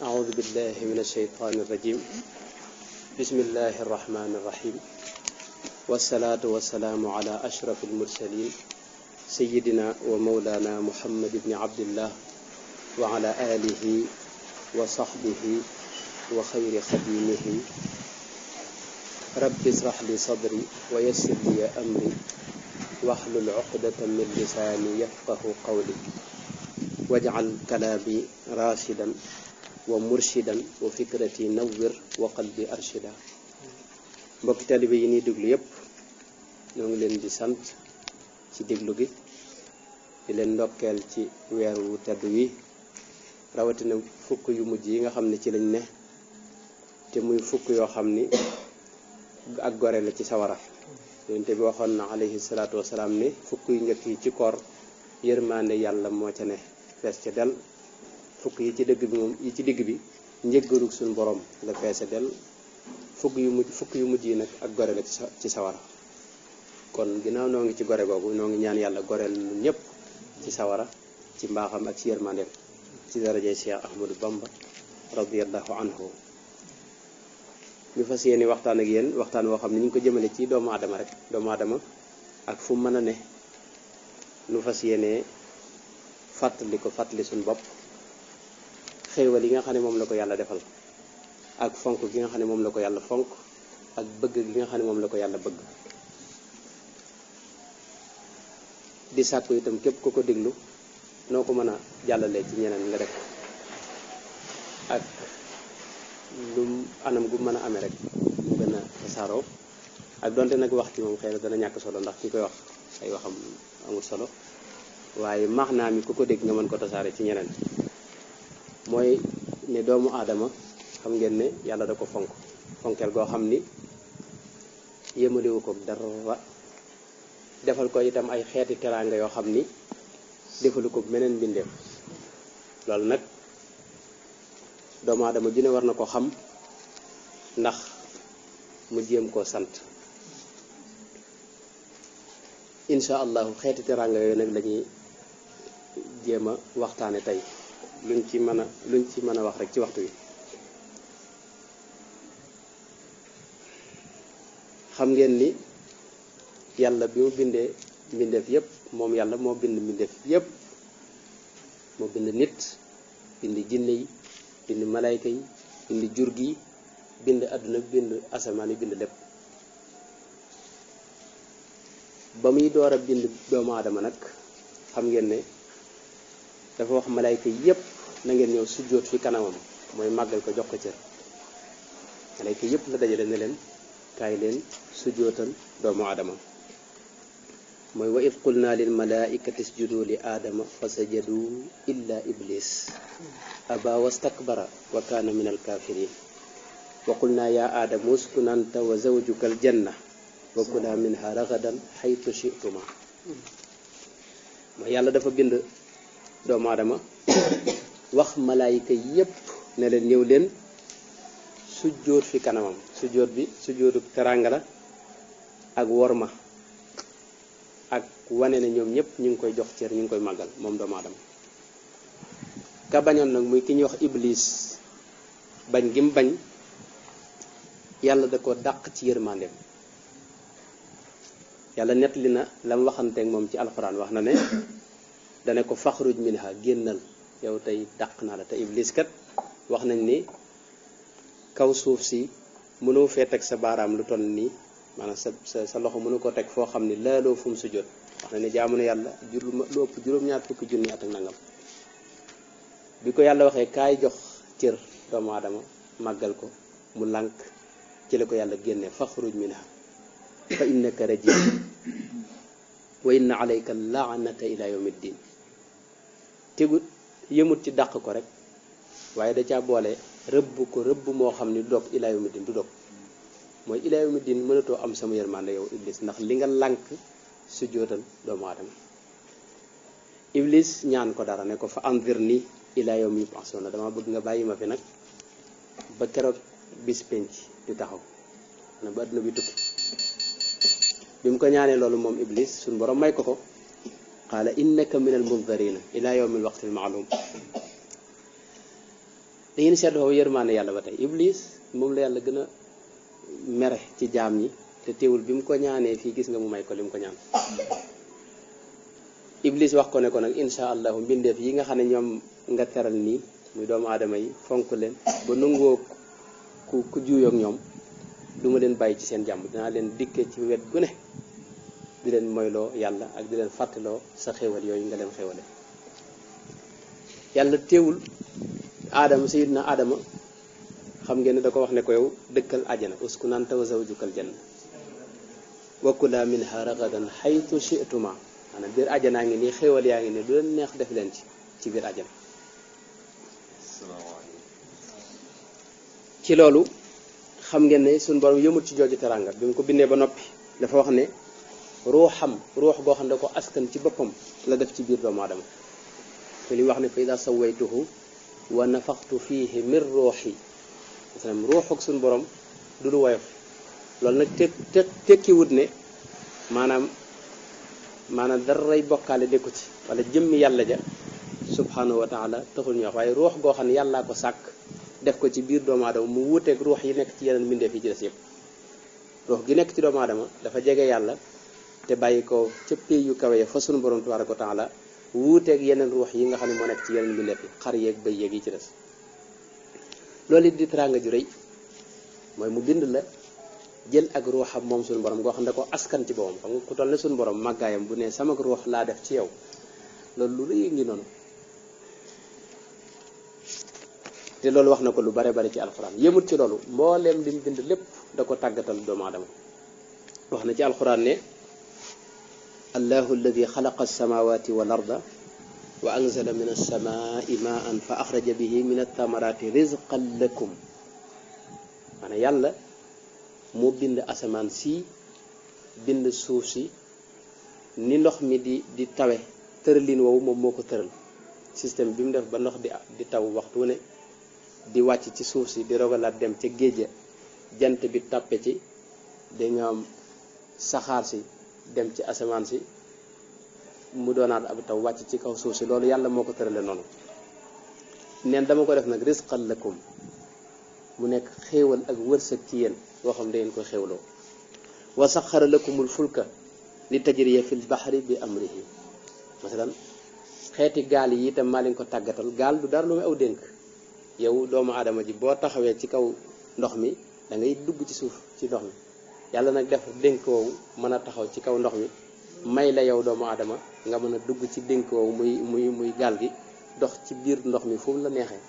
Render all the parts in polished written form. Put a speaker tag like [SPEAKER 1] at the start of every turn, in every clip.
[SPEAKER 1] أعوذ بالله من الشيطان الرجيم. بسم الله الرحمن الرحيم، والصلاة والسلام على أشرف المرسلين سيدنا ومولانا محمد بن عبد الله وعلى آله وصحبه وخير خديمه. رب اشرح لي صدري ويسر لي أمري واحلل عقدة من لساني يفقه قولي واجعل كلامي راشدا ومرشدا وفكرتي نور وقلبي أرشدا. mbokki taalibe yi ñuy déglu yépp ñoo ngi leen di sant ci déglu gi, di leen ndokkeel ci weer wu tedd wi, rawatina fukk yu mujj yi nga xam ne ci lañ ne, te muy fukk yoo xam ni ak gore la ci sawara. yonent bi waxoon na alayhi salaatu wasalaam ne fukk yu njëkk yi ci koor yërmaande yàlla moo ca ne fees ca del. fukk yi ci digg bi njëggalug suñu borom la feese del. fukk yu mujj yi nag ak gore la ci sawara. kon ginnaaw noo ngi ci gore googu, noo ngi ñaan yàlla goreel lu ñëpp ci sawara ci mbaaxam ak ci yërmandeem ci darajay Cheikh Ahmadou Bamba radiyallahu anhu. ñu fas yéene waxtaan ak yéen waxtaan woo xam ne ñu ngi ko jëmale ci doomu aadama rek, doomu aadama ak fu mën a ne. ñu fas yéene fàttali suñu bopp xéewal yi nga xam ne moom la ko yàlla defal, ak fonk gi nga xam ne moom la ko yàlla fonk, ak bëgg gi nga xam ne moom la ko yàlla bëgg. di sàkku itam képp ku ko déglu noo ko mën a jàllalee ci ñeneen nga def ak lu anam gu mën a amee rek mu gën a tasaaroo. ak donte nag wax ci moom xëy na dana ñàkk solo ndax ki koy wax ay waxam amul solo, waaye maax naa mi ku ko dégg nga mën ko tasaare ci ñeneen. mooy ne doomu aadama xam ngeen ne yàlla da ko fonkeel goo xam ni yëmaliwu ko dara, defal ko itam ay xeeti teraanga yoo xam ni defalu ko meneen mbindeef. loolu nag doomu aadama ju ne war na ko xam ndax mu jéem koo sant. insha allahu xeeti teraanga yooyu nag lañuy jéem a waxtaane tey, luñ ci mën a wax rek ci waxtu wi. xam ngeen ni yàlla bi mu bindee mbindeef yépp, moom yàlla moo bind mbindeef yépp, moo bind nit, bind jinne yi, bind malayka yi, bind jur gi, bind àdduna, bind asamaan yi, bind lépp. ba muy door a bind doomu aadama nag xam ngeen ne dafa wax malayka yépp na ngeen ñëw sujjóot fi kanamam, mooy màggal ko, jox ko cër. malayka yépp la dajale ne leen kaay leen sujjóotal doomu aadama. mooy wa id qulna lil malaikati isjudu li aadama fa sajadu illa iblis aba wastakbara wa kaana min alkafirin wa qulna ya aadamu uskun anta wa zawjuka aljanna wa kula minha ragadan xaytu chituma. mooy yàlla dafa bind doomu aadama wax malaayika yépp ne leen ñëw leen sujjóot fi kanamam. sujjóot bi sujjóotu teranga la ak worma, ak wane ne ñoom ñëpp ñu ngi koy jox cër, ñu ngi koy màggal moom doomu aadama. ka bañoon nag muy ki ñuy wax iblis, bañ gi mu bañ yàlla da ko dàq ci yërmandeem. yàlla nettali na la mu waxanteeg moom ci alxuraan, wax na ne dane ko faxruj minha, génnal yow tey dàq naa la. te iblis kat wax nañ ni kaw suuf si mënoo fee teg sa baaraam lu toll nii, maanaam sa loxo mënu ko teg foo xam ni laaloo fu mu sujjóot. wax na ne jaamu na yàlla lu ëpp juróom-ñaar fukki junni at ak nangam. bi ko yàlla waxee kaay jox cër doomu aadama màggal ko, mu lànk, ci la ko yàlla génne faxruj minha fa innaka rajim wa inna alayka laanata ila yawmi ddin. tegut yëmut ci dàq ko rek, waaye da caa boole rëbb ko rëbb moo xam ni du dog ila yawmi ddin, du dog. mooy ila yawmi ddin mënatoo am sama yërmande yow iblis, ndax li nga lànk sujjóotal doomu aadama. iblis ñaan ko dara ne ko fa anzirni ila yawmi yub'asuna, dama bëgg nga bàyyi ma fi nag ba keroog bis penc di taxaw na ba àdduna bi tukki. bi mu ko ñaanee loolu moom iblis suñu borom may ko ko, qaala innaka min al mundarina ila yawmi al waqti al maalum. da ngeen seetlu foofu yërmaane yàlla ba tey iblis moom la yàlla gën a mere ci jaam ñi te teewul bi mu ko ñaanee fii gis nga mu may ko li mu ko ñaan iblis wax ko ne ko nag insha allahu mbindeef yi nga xam ne ñoom nga teral nii muy doomu aadama yi fonk leen ba nangoo ku juuyoog ñoom du ma leen bàyyi ci seen jàmm dinaa leen dikke ci wet gu ne di leen moyloo yàlla ak di leen fàttaloo sa xéwal yooyu nga leen xéwale yàlla teewul aadama sayidna aadama xam ngeen ne da ko wax ne ko yow dëkkal àjjana uskun anta wa zawjukal janna wa kula minha ragadan haythu shi'tuma maanaam biir àjjanaa ngi nii xéwal yaa ngi nii du leen neex def leen ci biir àjjana ci loolu xam ngeen ne suñu borom yëmut ci jooju teranga bi mu ko bindee ba noppi dafa wax ne ruux goo xam ne ko askan ci boppam la def ci biir doomu aadama te li wax ne fa ida sawaytuhu wa nafaxtu fiihi min ruuxi maanaam ruuxuk suñu borom du lu woyof loolu nag tekkiwut ne maanaam daray bokkaale nekku ci wala jëmmi yàlla ja subhanahu wa taala taxul ñu wax waaye ruux goo xam ne yàllaa ko sàkk def ko ci biir doomu aadama mu wuuteeg ruux yi nekk ci yeneen mbindeef yi ci des yëpp ruux gi nekk ci doomu aadama dafa jege yàlla te bàyyi ko ca pays yu kawe ya fa sunu borom tabaraka wa taala wuuteeg yeneen ruux yi nga xam ne moo nekk ci yeneen mbindeef yi xar yeeg bëy yeeg yi ci des loolu it di teraanga ju rëy mooy mu bind la jël ak ruuxam moom sunu borom goo xam ne ko askan ci boppam xam nga ku toll ne sunu borom màggaayam bu ne sama ruux laa def ci yow loolu lu rëy ngi noonu te loolu wax na ko lu bare bari ci alxuraan yëmut ci loolu mbooleem li mu bind lépp da ko tàggatal doomu aadama wax na ci alxuraan ne allahu alladi xalaqa alsamawati wal arda wa anzala min alsamai maan fa axraja bihi min altamarati rizqan lakum maanaam yàlla moo bind asamaan si bind suuf si ni ndox mi di tawe tëralin woowu moom moo ko tëral système bi mu def ba ndox di taw waxtu ne di wàcc ci suuf si di rogalaat dem ca géej jant bi tàppe ci danga am saxaar si dem ci asamaan si mu doonaat ab taw wàcc ci kaw suuf si loolu yàlla moo ko tërale noonu neen dama ko def nag rizqan lakum mu nekk xéewal ak wërsëg ci yéen boo xam dangeen ko xéewloo wa saxara lakumul fulka li tajriya fil bahri bi amrihi masalan xeeti gaal yi itam maa leen ko tàggatal gaal du dara lu muy aw dénk yow doomu aadama ji boo taxawee ci kaw ndox mi da ngay dugg ci suuf ci ndox mi yàlla nag def dénk woowu mën a taxaw ci kaw ndox mi may la yow doomu aadama nga mën a dugg ci dénk woowu muy gaal gi dox ci biir ndox mi fu mu la neexee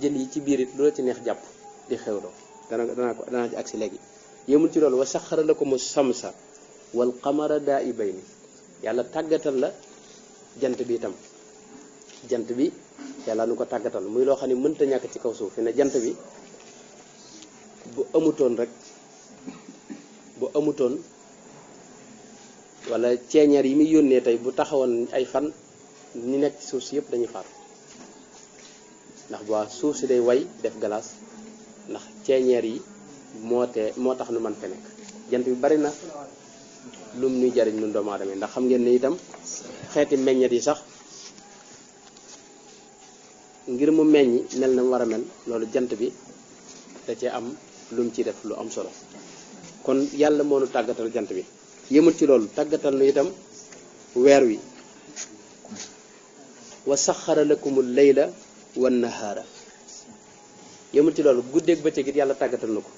[SPEAKER 1] jën yi ci biir it lu la ci neex jàpp di xewloo danaa ci agsi léegi yëmul ci loolu wa saxara lakumu samsa wal qamara daa'ibayni yàlla tàggatal la jant bi itam jant bi yàlla nu ko tàggatal muy loo xam ne mënta ñàkk ci kaw suuf fi ne jant bi bu amutoon wala ceeñeer yi muy yónnee tey bu taxawoon ay fan ñi nekk ci suuf si yëpp dañuy faatu ndax bu suuf si day way def glace ndax ceeñeer yi moo tax nu man fe nekk jant bi bari na lum nuy jariñ nun doomu aadama ndax xam ngeen ne itam xeeti meññet yi sax ngir mu meññi mel na mu war a mel loolu jant bi da cee am lum ci def lu am solo kon yàlla moo nu tàggatal jant bi yëmul ci loolu tàggatal nu itam weer wi wa saxara lakumul layla wan nahaara yëmul ci loolu guddeeg bëccëg it yàlla tàggatal na ko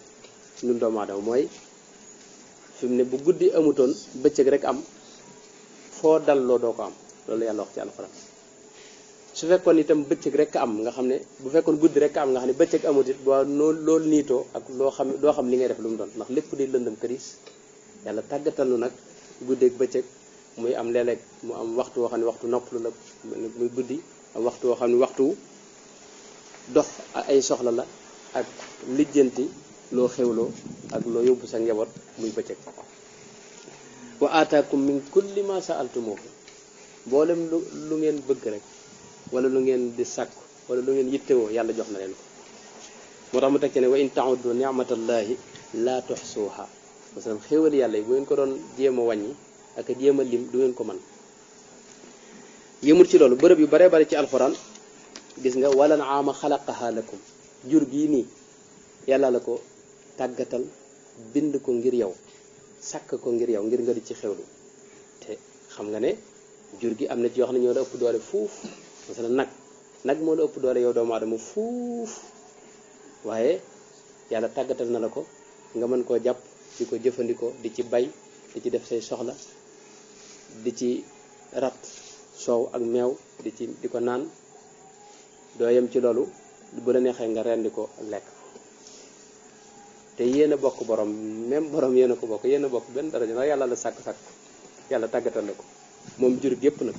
[SPEAKER 1] ñun doomu aadama mooy fi mu ne bu guddi amutoon bëccëg rek am foo dalloo doo ko am loolu yàlla wax ci alxuraan su fekkoon itam bëccëg rek am nga xam ne bu fekkoon guddi rek am nga xam ne bëccëg amut it boo loolu niitoo ak doo xam li ngay def lu mu doon ndax lépp di lëndëm këris yàlla tàggatal nu nag guddeeg bëccëg muy am léeg-léeg mu am waxtu woo xam ne waxtu noppalu la muy guddi am waxtu woo xam ne waxtu dox ay soxla la ak lijjanti loo xewloo ak loo yóbbu sa njaboot muy bëccëg wa aataakum min kulli ma sa'altumuhu mboolem lu ngeen bëgg rek wala lu ngeen di sàkk wala lu ngeen yittewoo yàlla jox na leen ko moo tax mu teg ci ne wa in ta'uddu ni'matallahi la tuhsuha masalan xéewal yàlla yi bu ngeen ko doon jéem a wàññi ak a jéem a lim du ngeen ko mën yëmul ci loolu bërëb yu baree bari ci alxuraan gis nga walan aama xalaqaha lakum jur gii nii yàlla la ko tàggatal bind ko ngir yow sàkk ko ngir yow ngir nga di ci xewlu te xam nga ne jur gi am na ci yoo xam ne ñoo la ëpp doole fuuf masala nag moo la ëpp doole yow doomu aadama fuuf waaye yàlla tàggatal na la ko nga mën koo jàpp di ko jëfandikoo di ci bay di ci def say soxla di ci rat soow ak meew di ko naan doo yem ci loolu bu la neexee nga rendi ko lekk te yéen a bokk borom même borom yéen a ko bokk yéen a bokk benn daraja ndax yàlla la sàkk yàlla tàggatal la ko moom jur gépp nag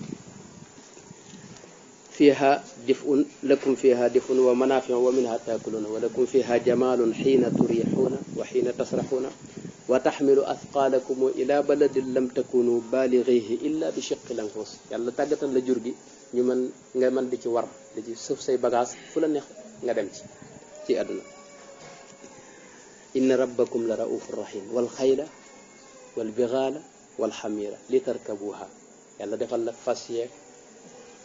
[SPEAKER 1] fiha dif'un lakum fiha dif'un wa manafi'u wa minha taakuluna wa lakum fiha jamalun xiina turixuuna wa xiina tasraxuuna wa taxmilu athqaalakum ila baladin lam takunu balighihi illa bi shiqqil anfus yàlla tàggatal la jur gi ñu nga mën di ci war di ci suuf say bagage fu la neex nga dem ci àdduna inna rabbakum la raufur rahim wal xayla wal bighala wal xamira li tarkabuha yàlla defal la fas yeeg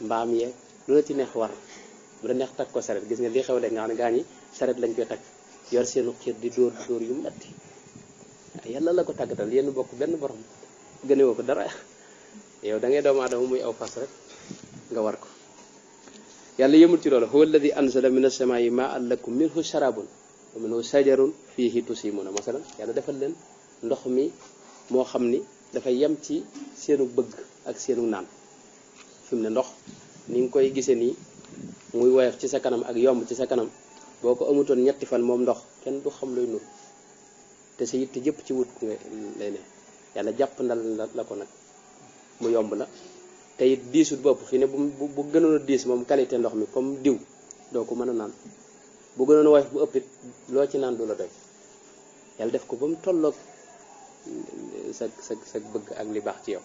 [SPEAKER 1] mbaam yeeg lu la ci neex war bu la neex takk ko saret gis nga li xew léegi nga xam ne gaa ñi saret lañ koy takk yor seenu xiir di dóor yu metti yàlla la ko tàggatal yéen bokk benn borom gënewoo ko dara yow da ngay doomu aadama muy aw fas rek nga war ko yàlla yëmul ci loolu huwa alladi anzala min as-samaa'i maa'an lakum minhu sharabun wa minhu shajarun fihi tusimuna masalan yàlla defal leen ndox mi moo xam ni dafa yem ci seenu bëgg ak seenu naan fi mu ne ndox ni nga koy gisee nii muy woyof ci sa kanam ak yomb ci sa kanam boo ko amutoon ñetti fan moom ndox kenn du xam looy nur te sa yitte jëpp ci wut nga lay ne yàlla jàpp ndal la ko nag mu yomb la te it diisut bopp fi ne bu gënoon a diis moom qualité ndox mi comme diw doo ko mën a naan bu gënoon a woyof bu ëppit loo ci naan du la doy yàlla def ko ba mu tolloog sa bëgg ak li baax ci yow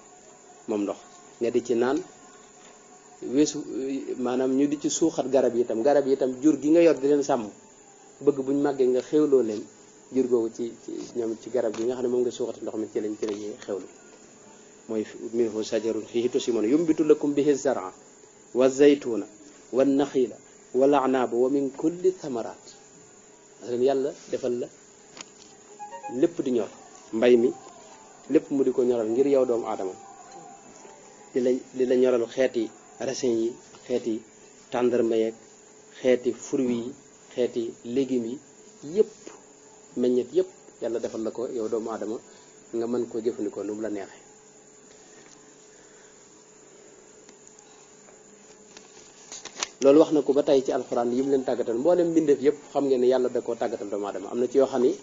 [SPEAKER 1] moom ndox nga di ci naan weesu maanaam ñu di ci suuxat garab yi itam jur gi nga yor di leen sàmm bëgg buñ màggee nga xewloo leen jur googu ci ñoom ci garab gi nga xam ne moom nga suuxati ndox mi ci lañuy xewlu mooy minhu shajarun fihi tusimuna yumbitu lakum bihi zar'a wa zaytuna wa naxila wal a'naba wa min kulli thamarat yàlla defal la lépp di ñor mbay mi lépp mu di ko ñoral ngir yow doomu aadama di la ñoral xeeti raisin yi xeeti tàndarma yeeg xeeti fruits yi xeeti légumes yi yëpp meññet yëpp yàlla defal la ko yow doomu aadama nga mën koo jëfandikoo nu mu la neexee loolu wax na ko ba tey ci alxuraan yi mu leen tàggatal mboolem mbindeef yëpp xam ngeen ne yàlla da koo tàggatal doomu aadama am na ci yoo xam ni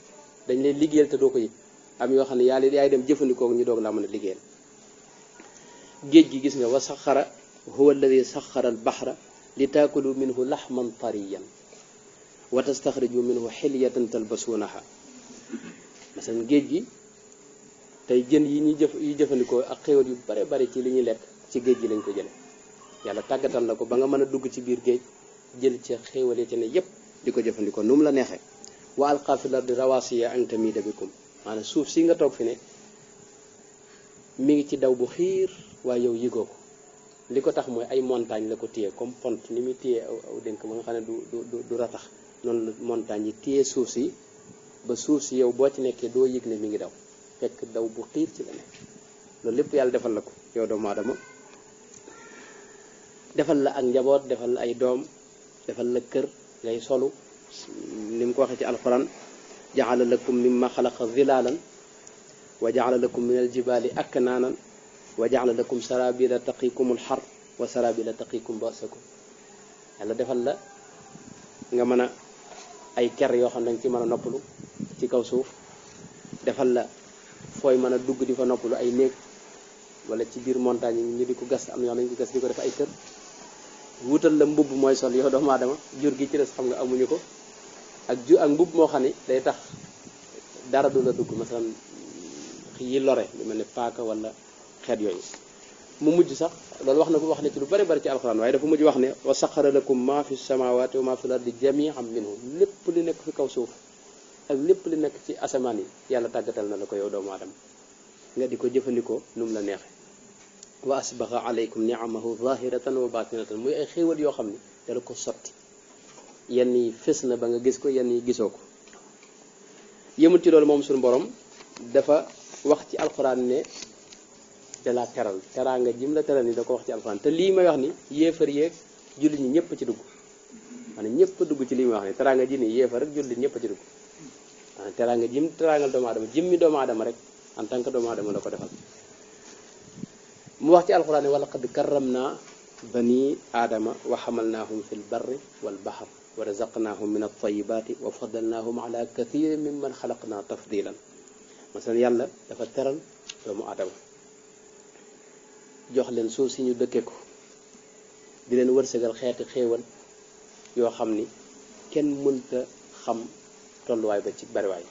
[SPEAKER 1] dañ leen liggéeyal te doo ko yëg am yoo xam ne yaay dem jëfandikoo ñu doog laa mën a liggéeyal géej gi gis nga wa saxara huwa alladi saxara al baxra li taakulu minhu laxman tariyan wa tastaxriju minhu xilyatan talbasuunaha masalan géej gi tey jën yi jëfandikoo ak xéwal yu bare bari ci li ñuy lekk ci géej gi lañ ko jële yàlla tàggatal la ko ba nga mën a dugg ci biir géej jël ca xéwal yi ci ne yépp di ko jëfandikoo nu mu la neexee wa alqa fil ardi rawasiya an tamida bikum maanaam suuf si nga toog fi ne mi ngi ci daw bu xiir waaye yow yëgoo ko li ko tax mooy ay montagne la ko téye comme pont ni muy téye aw dénk ba nga xam ne du ratax noonu la montagne yi téye suuf si ba suuf si yow boo ci nekkee doo yëg ne mi ngi daw fekk daw bu xiir ci la nekk loolu lépp yàlla defal la ko yow doomu aadama defal la ak njaboot defal la ay doom defal la kër ngay solu ni mu ko waxee ci alquran jaala lakum mimma xalaqa zilalan wa jaala lakum min aljibali aknaanan wa jaala lakum sarabila taqikum alxar wa sarabila taqikum basakum yàlla defal la nga mën a ay ker yoo xam ne danga ci mën a noppalu ci kaw suuf defal la fooy mën a dugg di fa noppalu ay néeg wala ci biir montagne yi ñu di ko gas am na yoo xam ne ñu ko gas di ko def ay kër wutal la mbubb mooy sol yow doomu aadama jur gi ci des xam nga amuñu ko ak mbubb moo xam ne day tax dara du la dugg masalan yi lore lu mel ne paaka wala xeet yooyu mu mujj sax loolu wax na ci lu bari bari ci alxuraan waaye dafa mujj wax ne wa saxara lakum ma fi samawati wa ma fi lardi jami'an minhu lépp li nekk fi kaw suuf ak lépp li nekk ci asamaan yi yàlla tàggatal na la ko yow doomu aadama nga di ko jëfandikoo nu mu la neexe wa asbaxa alaykum ni'amahu zahiratan wa batinatan muy ay xéewal yoo xam ne dala ko sotti yenn yi fës na ba nga gis ko yenn yi gisoo ko yëmul ci loolu moom suñu borom dafa wax ci alxuraan ne da la teral teraanga jim la teral ni da ko wax ci alxuraan te lii may wax ni yéefar yeeg jullit ñi ñëpp ci dugg maanaam ñëpp dugg ci lii may wax ni teraanga ji ni yéefar rek jullit ñëpp ci dugg maanaam teraanga jim teraangal doomu aadama jimmi doomu aadama rek en tant que doomu aadama la ko defal mu wax ci alxuraan ne wa laqad karramna bani aadama wa xamalnaahum fi lbarri walbaxar wa razaqnaahum min altayibaati wa faddalnaahum ala kathirin mimman xalaqna tafdilan masalan yàlla dafa teral doomu aadama jox leen suuf si ñu dëkke ko di leen wërsëgal xeeti xéewal yoo xam ni kenn mënta xam tolluwaay ba ci bariwaay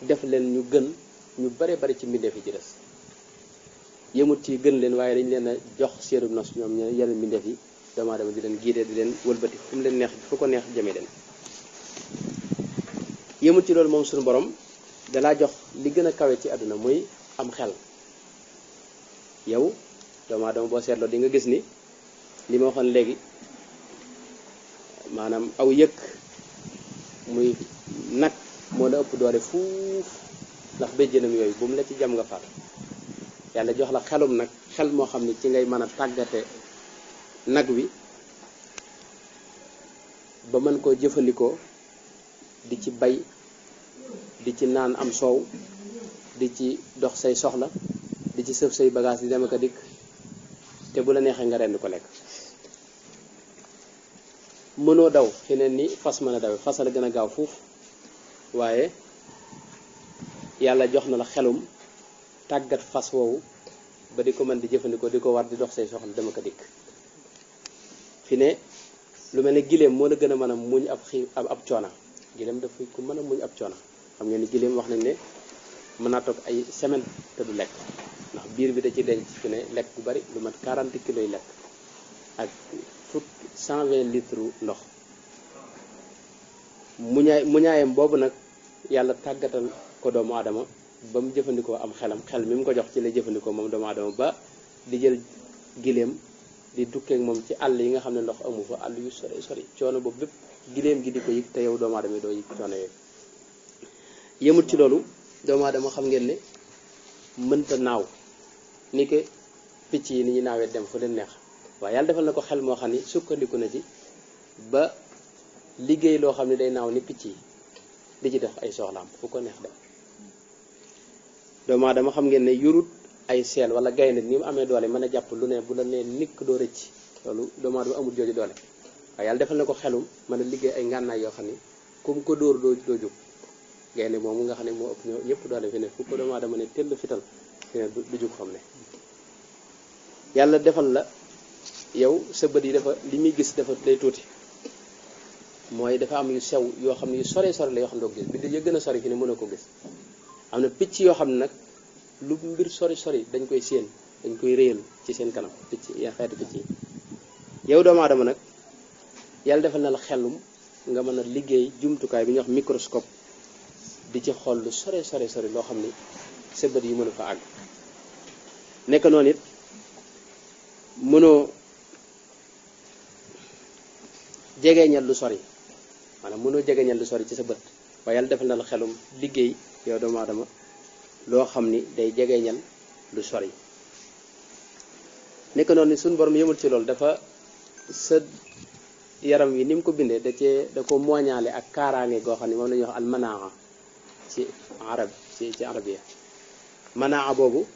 [SPEAKER 1] def leen ñu gën ñu bare bari ci mbindeef yi ci des yëmut ci gën leen waaye dañ leen a jox seeru nos ñoom ñe yeneen mbindeef yi doomu aadama di leen giidee di leen wëlbati fu mu leen neex fu ko neex jëmee leen yëmut ci loolu moom suñu borom dalaa jox li gën a kawe ci àdduna muy am xel yow doomu aadama boo seetloo di nga gis ni li ma waxoon léegi maanaam aw yëkk muy nag moo la ëpp doole fuuf ndax béjjënam yooyu bu mu la ci jam nga faat yàlla jox la xelum nag xel moo xam ni ci ngay mën a tàggate nag wi ba mën koo jëfandikoo di ci bay di ci naan am soow di ci dox say soxla di ci sëf say bagage di dem ak a dikk te bu la neexee nga rend ko lekk mënoo daw fi ne ni fas mën a dawe fas la gën a gaaw fuuf waaye yàlla jox na la xelum tàggat fas woowu ba di ko mën di jëfandikoo di ko war di dox say soxla dem ak a dikk fi ne lu mel ne giléem moo la gën a mën a muñ ab ab coona giléem dafa ku mën a muñ ab coona xam ngeen ni giléem wax nañ ne mën naa toog ay semaine te du lekk ndax biir bi da ci denc fi ne lekk bu bari lu mat 40 kilos yi lekk ak 120 litres ndox muñaayam boobu nag yàlla tàggatal ko doomu aadama ba mu jëfandikoo am xelam xel mi mu ko jox ci lay jëfandikoo moom doomu aadama ba di jël giléem di dukkeek moom ci àll yi nga xam ne ndox amu fa àll yu sori sori coono boobu bépp giléem gi di ko yëg te yow doomu aadama yi doo yëg coono yooyu yëmut ci loolu doomu aadama xam ngeen ne mënta naaw ni ko picc yi ni ñu naawee dem fu leen neex waaye yàlla defal na ko xel moo xam ni sukkandiku na ci ba liggéey loo xam ne day naaw ni picc yi di ci def ay soxlaam fu ko neex dem doomu aadama xam ngeen ne yurut ay seel wala gaynde ni mu amee doole mën a jàpp lu ne bu la nee nikk doo rëcc loolu doomu aadama amul jooju doole waaye yàlla defal na ko xelum mën a liggéey ay ngànnaay yoo xam ni comme ko dóor doo jóg gaynde moomu nga xam ne moo ëpp ñëpp doole fi ne fu ko doomu aadama ne tëll fital fi ne du jóg xam ne yàlla defal la yow sa bët yi dafa li muy gis dafa day tuuti mooy dafa am yu sew yoo xam ne yu sore sore la yoo xam ne doo gis bi da gën a sori fi ne mën a ko gis am na picc yoo xam ne nag lu mbir sori sori dañ koy séen dañ koy réyal ci seen kanam picc ya xeeti picc yi yow doomu aadama nag yàlla defal na la xelum nga mën a liggéey jumtukaay bi ñuy wax microscope di ci xool lu sore sore sori loo xam ni sa bët yi mën a fa àgg nekk noonu it mënoo jegeñal lu sori maanaam mënoo jegeñal lu sori ci sa bët waaye yàlla defal na la xelum liggéey yow doomu aadama loo xam ni day jegeñal lu sori nekk noonu ni suñu borom yëmul ci loolu dafa sa yaram wi ni mu ko bindee da ko mooñaale ak kaaraange goo xam ne moom la ñuy wax al manaa ci arab ci arabiya manaa boobu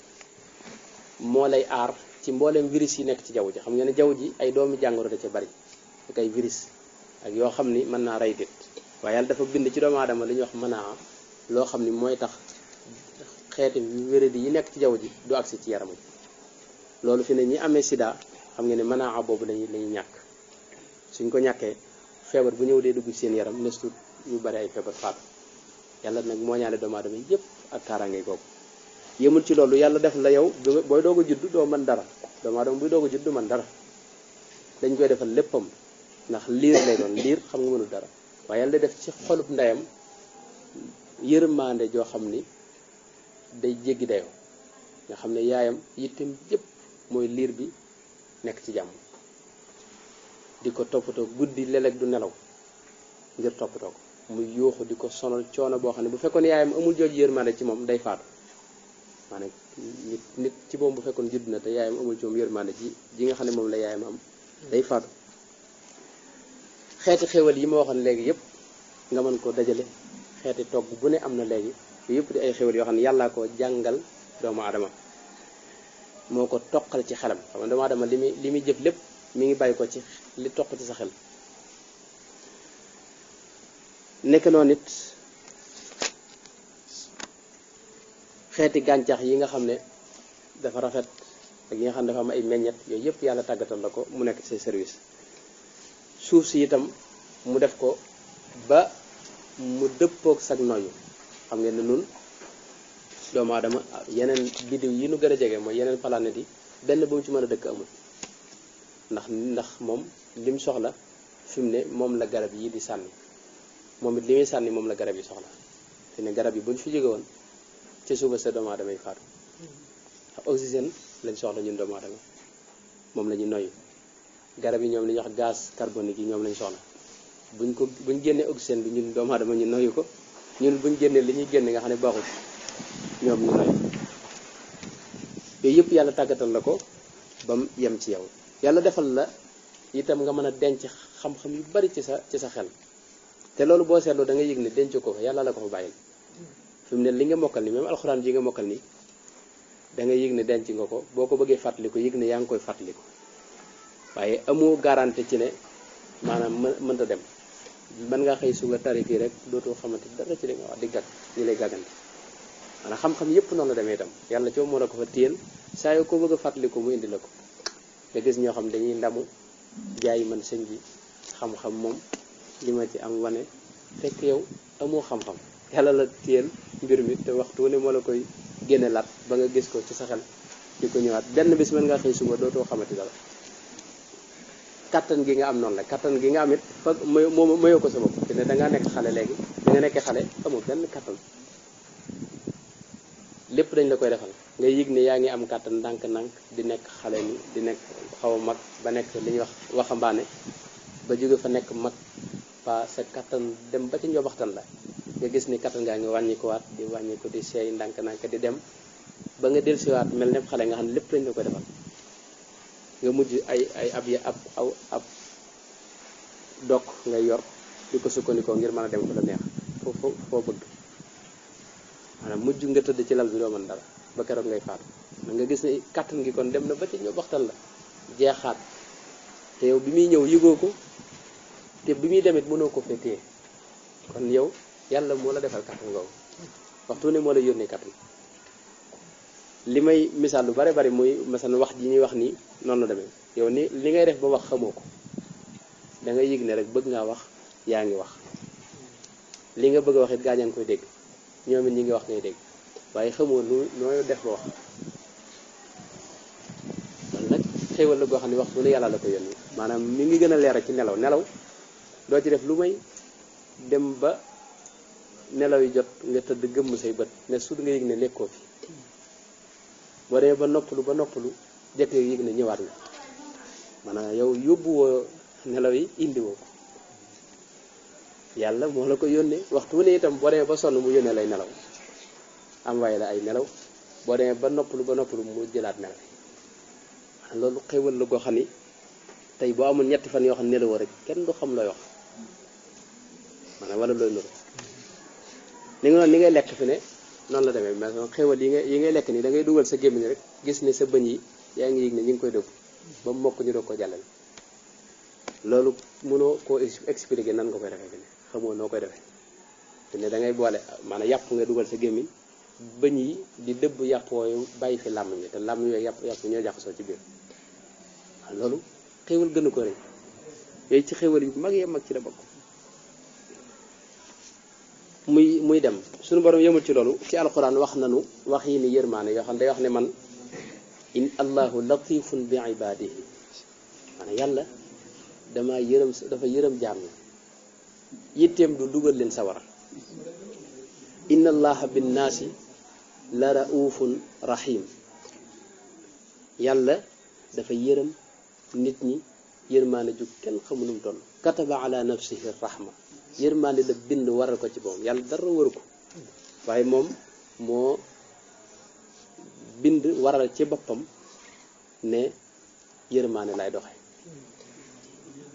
[SPEAKER 1] moo lay aar ci mboolem virus yi nekk ci jaww ji xam nga ne jaww ji ay doomi jàngoro da ca bari ak ay virus ak yoo xam ni mën naa rey nit waaye yàlla dafa bind ci doomu aadama li ñuy wax manaa loo xam ni mooy tax xeeti wéradi yi nekk ci jaww ji du agsi ci yaram loolu fi ne ñi amee sida xam nga ne manaa boobu lañuy ñàkk suñ ko ñàkkee feebar bu ñëw dee dugg ci seen yaram nestut ñu bari ay feebar faatu yàlla nag moo ñaale doomu aadama yépp ak kaaraange googu yëmul ci loolu yàlla def la yow booy doog a judd doo mën dara doomu aadama buy doog a judd du mën dara dañ koy defal léppam ndax liir lay doon liir xam nga mënul dara waaye yàlla def ci xolub ndeyam yërmande joo xam ni day jéggi dayoo nga xam ne yaayam yittem yépp mooy liir bi nekk ci jàmm di ko toppatoo guddi léeg-léeg du nelaw ngir toppatoo ko muy yuuxu di ko sonal coono boo xam ne bu fekkoon yaayam amul jooju yërmande ci moom day faatu maanaam nit ci moom bu fekkoon judd na te yaayam amul ci moom yërmande ji nga xam ne moom la yaayam am day faatu xeeti xéwal yi ma waxoon léegi yëpp nga mën ko dajale xeeti togg bu ne am na léegi yëpp di ay xéwal yoo xam ne yàllaa ko jàngal doomu aadama moo ko toqal ci xelam xam nga doomu aadama li muy jëf lépp mi ngi bàyyi ko ci li toq ci sa xel nekk noonu nit xeeti gàncax yi nga xam ne dafa rafet ak yi nga xam ne dafa am ay meññet yooyu yëpp yàlla tàggatal la ko mu nekk ci service suuf si itam mu def ko ba mu dëppook sag noyyu xam ngeen ne nun doomu aadama yeneen biddiw yi nu gën a jege mooy yeneen planète yi benn bu mu ci mën a dëkk amul ndax moom lim soxla fi mu ne moom la garab yi di sànni moom it li muy sànni moom la garab yi soxla fi ne garab yi bu ñu fi jóge woon ci suba sa doomu aadama yi faatu ndax oxygène lañ soxla ñun doomu aadama moom la ñu noyyi garab yi ñoom li ñuy wax gaz carbonique yi ñoom lañ soxla buñ génnee oxygène bi ñun doomu aadama ñu noyyi ko ñun buñ génnee li ñuy génne nga xam ne baaxul ñoom ñu noyyi yooyu yëpp yàlla tàggatal la ko ba mu yem ci yow yàlla defal la itam nga mën a denc xam-xam yu bari ci sa xel te loolu boo seetloo da nga yëg ne denc ko fa yàlla la ko fa bàyyil fi mu ne li nga mokkal ni même alxuraan ji nga mokkal ni da nga yëg ne denc nga ko boo ko bëggee fàttaliku yëg ne yaa ngi koy fàttaliku waaye amoo garantie ci ne maanaam mënta dem mën nga xëy suba tari fii rek dootoo xamante dara ci li nga wax di gàgg ñu lay gàggante maanaam xam-xam yëpp noonu la demee itam yàlla ci moo la ko fa téyel saa yoo ko bëgg a fàttaliku mu indi la ko nga gis ñoo xam dañuy ndamu jaay man sëñ bi xam-xam moom li ma ci am wane fekk yow amoo xam-xam yàlla la téyel mbir mi te waxtu ne moo la koy génne laat ba nga gis ko ci sa xel di ko ñëwaat benn bis mën nga xëy suba dootoo xamante dara kattan gi nga am noonu la kattan gi nga am it fa mayoo ko sa bopp te ne dangaa nekk xale léegi bi nga nekkee xale amoo benn kattan lépp dañ la koy defal nga yëg ne yaa ngi am kattan ndànk-ndànk di nekk xale ni di nekk xaw a mag ba nekk li ñuy wax waxambaane ba jóge fa nekk mag pa sa kattan dem ba ci njobaxtan la nga gis ni kattan ngaa ngi wàññikuwaat di wàññiku di seey ndànk-ndànk di dem ba nga dellusiwaat mel ne xale nga xam ne lépp dañ la koy defal nga mujj ab dokk ngay yor di ko sukkandikoo ngir mën a dem fu la neex foo bëgg maanaam mujj nga tëdd ci lal bi doo mën dara ba keroog ngay faatu nga gis ne kattan gi kon dem na ba ci ñoo waxtaan la jeexaat te yow bi muy ñëw yëgoo ko te bi muy demit mënoo ko fee téye kon yow yàlla moo la defal kattan googu waxtu ne moo la yónnee kattan li may misaal lu bare bari muy masalan wax ji ñuy wax nii noonu la demee yow ni li ngay def ba wax xamoo ko da ngay yëg ne rek bëgg ngaa wax yaa ngi wax li nga bëgg a wax it gaañaa ngi koy dégg ñoom it ñi ngi wax ngay dégg waaye xamoo nooy def ba wax kon nag xéwal la goo xam ne waxtu ne yàlla la ko yónni maanaam mi ngi gën a leeral ci nelaw doo ci def lu may dem ba nelaw yi jot nga tëdd gëmm say bët ne sut nga yëg ne lekkoo fi boo demee ba noppalu jekk nga yëg ne ñëwaat nga maanaam yow yóbbuwoo nelaw yi indiwoo ko yàlla moo la ko yónnee waxtu wu ne itam boo demee ba sonn mu yónnee lay nelaw am waaye la ay nelaw boo demee ba noppalu mu jëlaat nelaw loolu xéwal la goo xam ni tey boo amul ñetti fan yoo xam ne nelawoo rek kenn du xam looy wax maanaam wala looy nuru ni ngay lekk fi ne noonu la demee mais xéwal yi ngay lekk nii da ngay dugal sa gémmiñ rek gis ne sa bëñ yi yaa ngi yëg ne ñu ngi koy dëgg ba mu mokk ñu doog ko jàllale loolu mënoo koo expliquer nan nga koy defee fi ne xamoo noo koy defee fi ne da ngay boole maanaam yàpp nga dugal sa gémmiñ bëñ yi di dëbb yàpp wooyu bàyyi fi làmmiñ te làmmiñ yooyu yàpp ñoo jaxasoo ci biir loolu xéwal gënu ko rëy yooyu ci xéwal yu mag mag ci la bokk muy dem suñu borom yemul ci loolu ci alquran wax nanu wax yi ni yërmaane yoo xam day wax ne man in allahu latifun bi ibadihi maanaam yàlla dafa yërëm jaam ñi yitteem du dugal leen sawara inna allaha binnaasi la raufun rahim yàlla dafa yërëm nit ñi yërmaane ju kenn xamu nu mu toll kataba ala nafsihi rahma yërmaane la bind waral ko ci boppam yàlla dara waru ko waaye moom moo bind waral ci boppam ne yërmaane lay doxe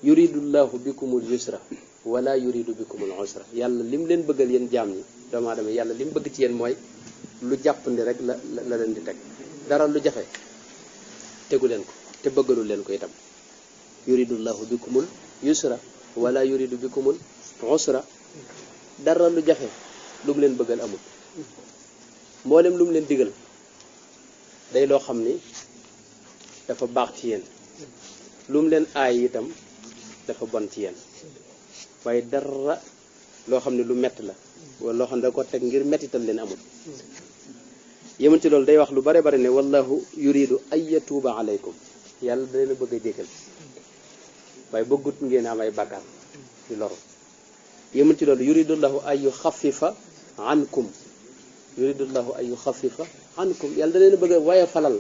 [SPEAKER 1] yuridullahu bikumul yusra wala yuridu bikumul usra yàlla lim leen bëggal yéen jaam ñi doomu aadama yàlla lim bëgg ci yéen mooy lu jàppandi rek la leen di teg dara lu jafe tegu leen ko te bëggalul leen ko itam yuridullahu bikumul yusra wala yuridu bikumul usra dara lu jafe lu mu leen bëggal amul mboolem lu mu leen digal day loo xam ni dafa baax ci yéen lu mu leen aay itam dafa bon ci yéen waaye dara loo xam ne lu metti la wala loo xam ne da ko teg ngir mettital leen amul yemul ci loolu day wax lu bare bare ne wallahu yuridu ay yatuuba alaykum yàlla da leen a bëgg a jégal waaye bëggut ngeen am ay bàkkaar di loru yemul ci loolu yuridullahu ay yuxafifa ankum yuridullahu ay yuxafifa ankum yàlla da leen a bëgg a waye falal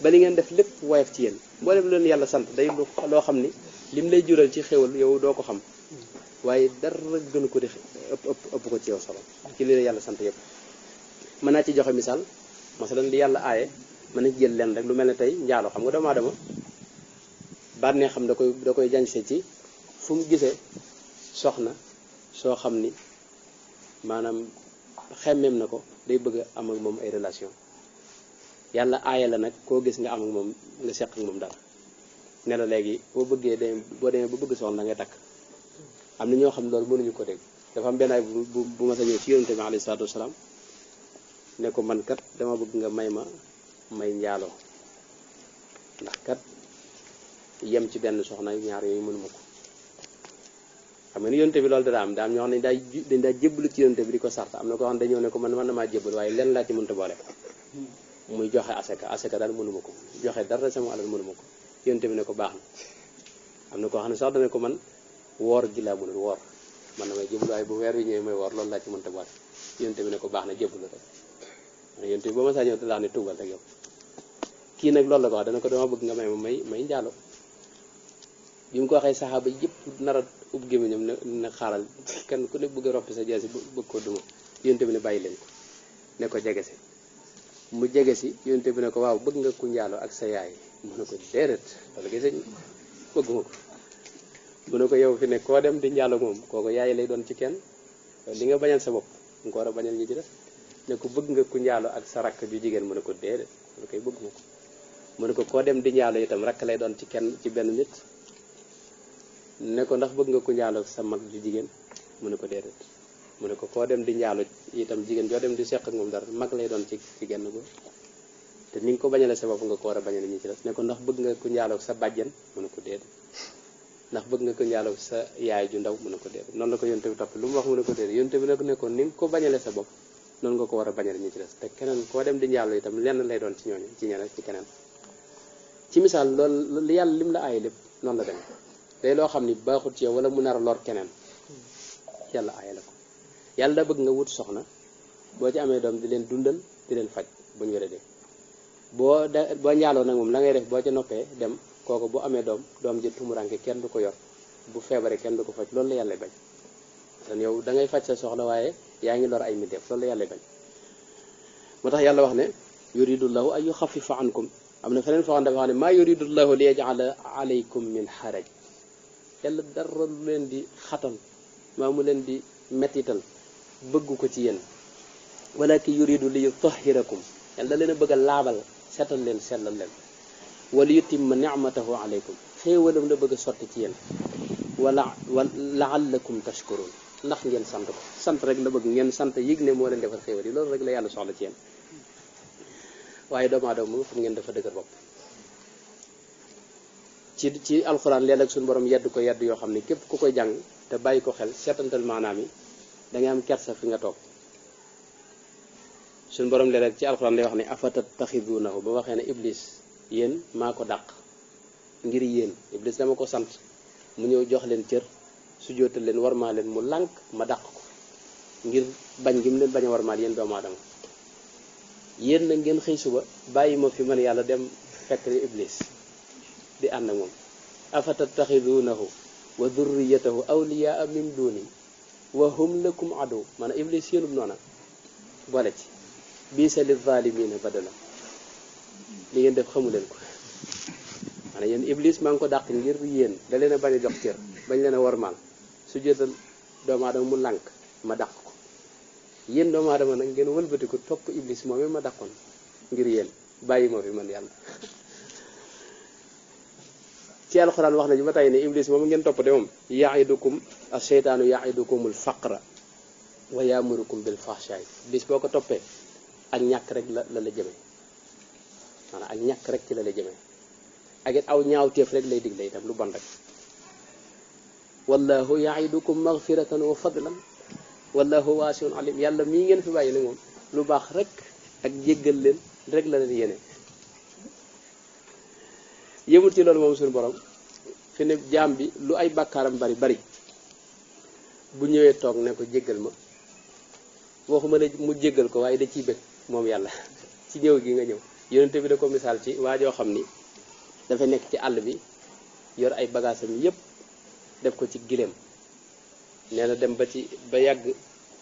[SPEAKER 1] ba li ngeen def lépp woyof ci yéen mboolem leen yàlla sant day loo xam ni lim lay jural ci xéwal yow doo ko xam waaye dara gënu ko di ëpp ko ci yow solo ci li la yàlla sant yëpp mën naa ci joxe misaal masalan li yàlla aaye mën na ci jël leen rek lu mel ne tey njaalo xam nga doomu aadama bànnee xam da koy jañse ci fu mu gisee soxna soo xam ni maanaam xemmeem na ko day bëgg a am ak moom ay relation yàlla aaye la nag koo gis nga am ak moom nga seq ak moom dara ne la léegi boo demee ba bëgg soxna da ngay takk am na ñoo xam loolu mënuñu ko dégg dafa am benn ay bu ma sa ñëw ci yonente bi alayhi salaatu wasalaam ne ko man kat dama bëgg nga may njaaloo ndax kat yem ci benn soxna ñaar yooyu mënuma ko xam nga ni yonente bi loolu dara am daa am ñoo xam ne dañ daa jébbalu ci yonente bi di ko sarta am na ko xam ne dañoo ne ko man damaa jébbal waaye lenn laa ci mënta boole muy joxe asaka daal mënuma ko joxe dara sama alal mënuma ko yonente bi ne ko baax na am na koo xam ne sax dana ko man woor gi laa mënul woor man damay jébbalu waaye bu weer wi ñëwee may woor loolu laa ci mënta boole yonente bi ne ko baax na jébbalu rek yonente bi ba ma saa ñëw te laa ne tuubal rek yow kii nag loolu la ko wax dana ko dama bëgg nga may njaalo bi mu ko waxee saxaaba yëpp nar a ub gémmiñam ne xaaral kenn ku ne bëgg a roppi sa jaasi bëgg ko duma yonente bi ne bàyyi leen ko ne ko jege si mu jege si yonente bi ne ko waaw bëgg nga ku njaalo ak sa yaay mu ne ko déedéet wala gis bëgguma ko mu ne ko yow fi ne koo dem di njaalo moom kooku yaay lay doon ci kenn li nga bañal sa bopp nga ko war a bañal ñi ci def ne ko bëgg nga ku njaalo ak sa rakk ju jigéen mu ne ko déedéet mu ne koy bëgguma ko mu ne ko koo dem di njaalo itam rakk lay doon ci kenn ci benn nit ne ko ndax bëgg nga ku njaalo ak sa mag ju jigéen mu ne ko déedéet mu ne ko koo dem di njaalo itam jigéen joo dem di seq ak moom dara mag lay doon ci genn góor te ni nga ko bañale sa bopp nga ko war a bañale ñi ci des ne ko ndax bëgg nga ku njaalo ak sa bàjjen mu ne ko déedéet ndax bëgg nga ku njaalo ak sa yaay ju ndaw mu ne ko déedéet noonu la ko yonte bi topp lu mu wax mu ne ko déedéet yonte bi nag ne ko ni nga ko bañale sa bopp noonu nga ko war a bañale ñi ci des te keneen koo dem di njaalo itam lenn lay doon ci ñooñu ci ñeneen ci keneen ci misaal loolu yàlla lim la aaye lépp noonu la demee day loo xam ni baaxut ci yow wala mu nar a lor keneen yàlla aaye la ko yàlla da bëgg nga wut soxna boo ci amee doom di leen dundal di leen faj bu ñu wéradee boo njaaloo nag moom la ngay def boo ca noppee dem kooku bu amee doom ji tumuranke kenn du ko yor bu feebaree kenn du ko faj loolu la yàlla bañ kon yow da ngay faj sa soxla waaye yaa ngi lor ay mbindeef loolu la yàlla bañ moo tax yàlla wax ne yuridullahu ay yuxafifa ankum am na feneen foo xam dafa wax ne maa yuridullahu li yaj'ala alaykum min xaraj yàlla dara lu leen di xatal maa mu leen di mettital bëggu ko ci yéen walakin yuridu li yutahhirakum yàlla da leen a bëgg a laabal setal leen sellal leen wala yutimma ni'matahu alaykum xéewalam la bëgg a sotti ci yéen wala la'allakum tashkurun ndax ngeen sant ko sant rek la bëgg ngeen sant yëg ne moo leen defal xéewal yi loolu rek la yàlla soxla ci yéen waaye doomu aadama moom xam ngeen dafa dëgër bopp ci alxuraan léeg-léeg suñu borom yedd ko yedd yoo xam ne képp ku koy jàng te bàyyi ko xel seetantal maanaam yi da ngay am kersa fi nga toog suñu borom léeg-léeg ci alxuraan lay wax ne afatattaxidunahu ba waxee ne iblis yéen maa ko dàq ngir yéen iblis dama ko sant mu ñëw jox leen cër su jootal leen warmaa leen mu lànk ma dàq ko ngir bañ gi mu leen bañ a warmaal yéen doomu aadama yéen na ngeen xëy suba bàyyi ma fi man yàlla dem fekk iblis di ànd ak moom afatattaxiduunahu wa durriyatahu awliyaa min duni wa hum lakum adu maanaam iblis yéenub noona boole ci biisa li zaalimiina badala li ngeen def xamu leen ko maanaam yéen iblis maa ngi ko dàq ngir yéen da leen a bañ a jox cër bañ leen a warmaal su jëtal doomu aadama mu lànk ma dàq ko yéen doomu aadama nag ngeen wëlbati ko topp iblis moom ma dàqoon ngir yéen bàyyi ma fi man yàlla ci alxuraan wax nañu ba tey ne iblis moom ngeen topp de moom yaidukum asheytaanu yaidukumul faqra wa yaamurukum bil fahshaay iblis boo ko toppee ak ñàkk rek la la jëmee maanaam ak ñàkk rek ci la jëmee ak it aw ñaawteef rek lay digle itam lu bon rek wallahu yaidukum maghfiratan wa fadlan wallahu waasiun alim yàlla mii ngeen fi bàyyi ne moom lu baax rek ak jéggal leen rek la leen yéene yëmul ci loolu moom suñu borom fi ne jaam bi lu ay bàkkaaram bari bari bu ñëwee toog ne ko jéggal ma waxuma ne mu jéggal ko waaye da ciy bëgg moom yàlla ci ñëw gi nga ñëw yonente bi da ko misaal ci waajoo xam ni dafa nekk ci àll bi yor ay bagaasam yépp def ko ci gileem nee na dem ba yàgg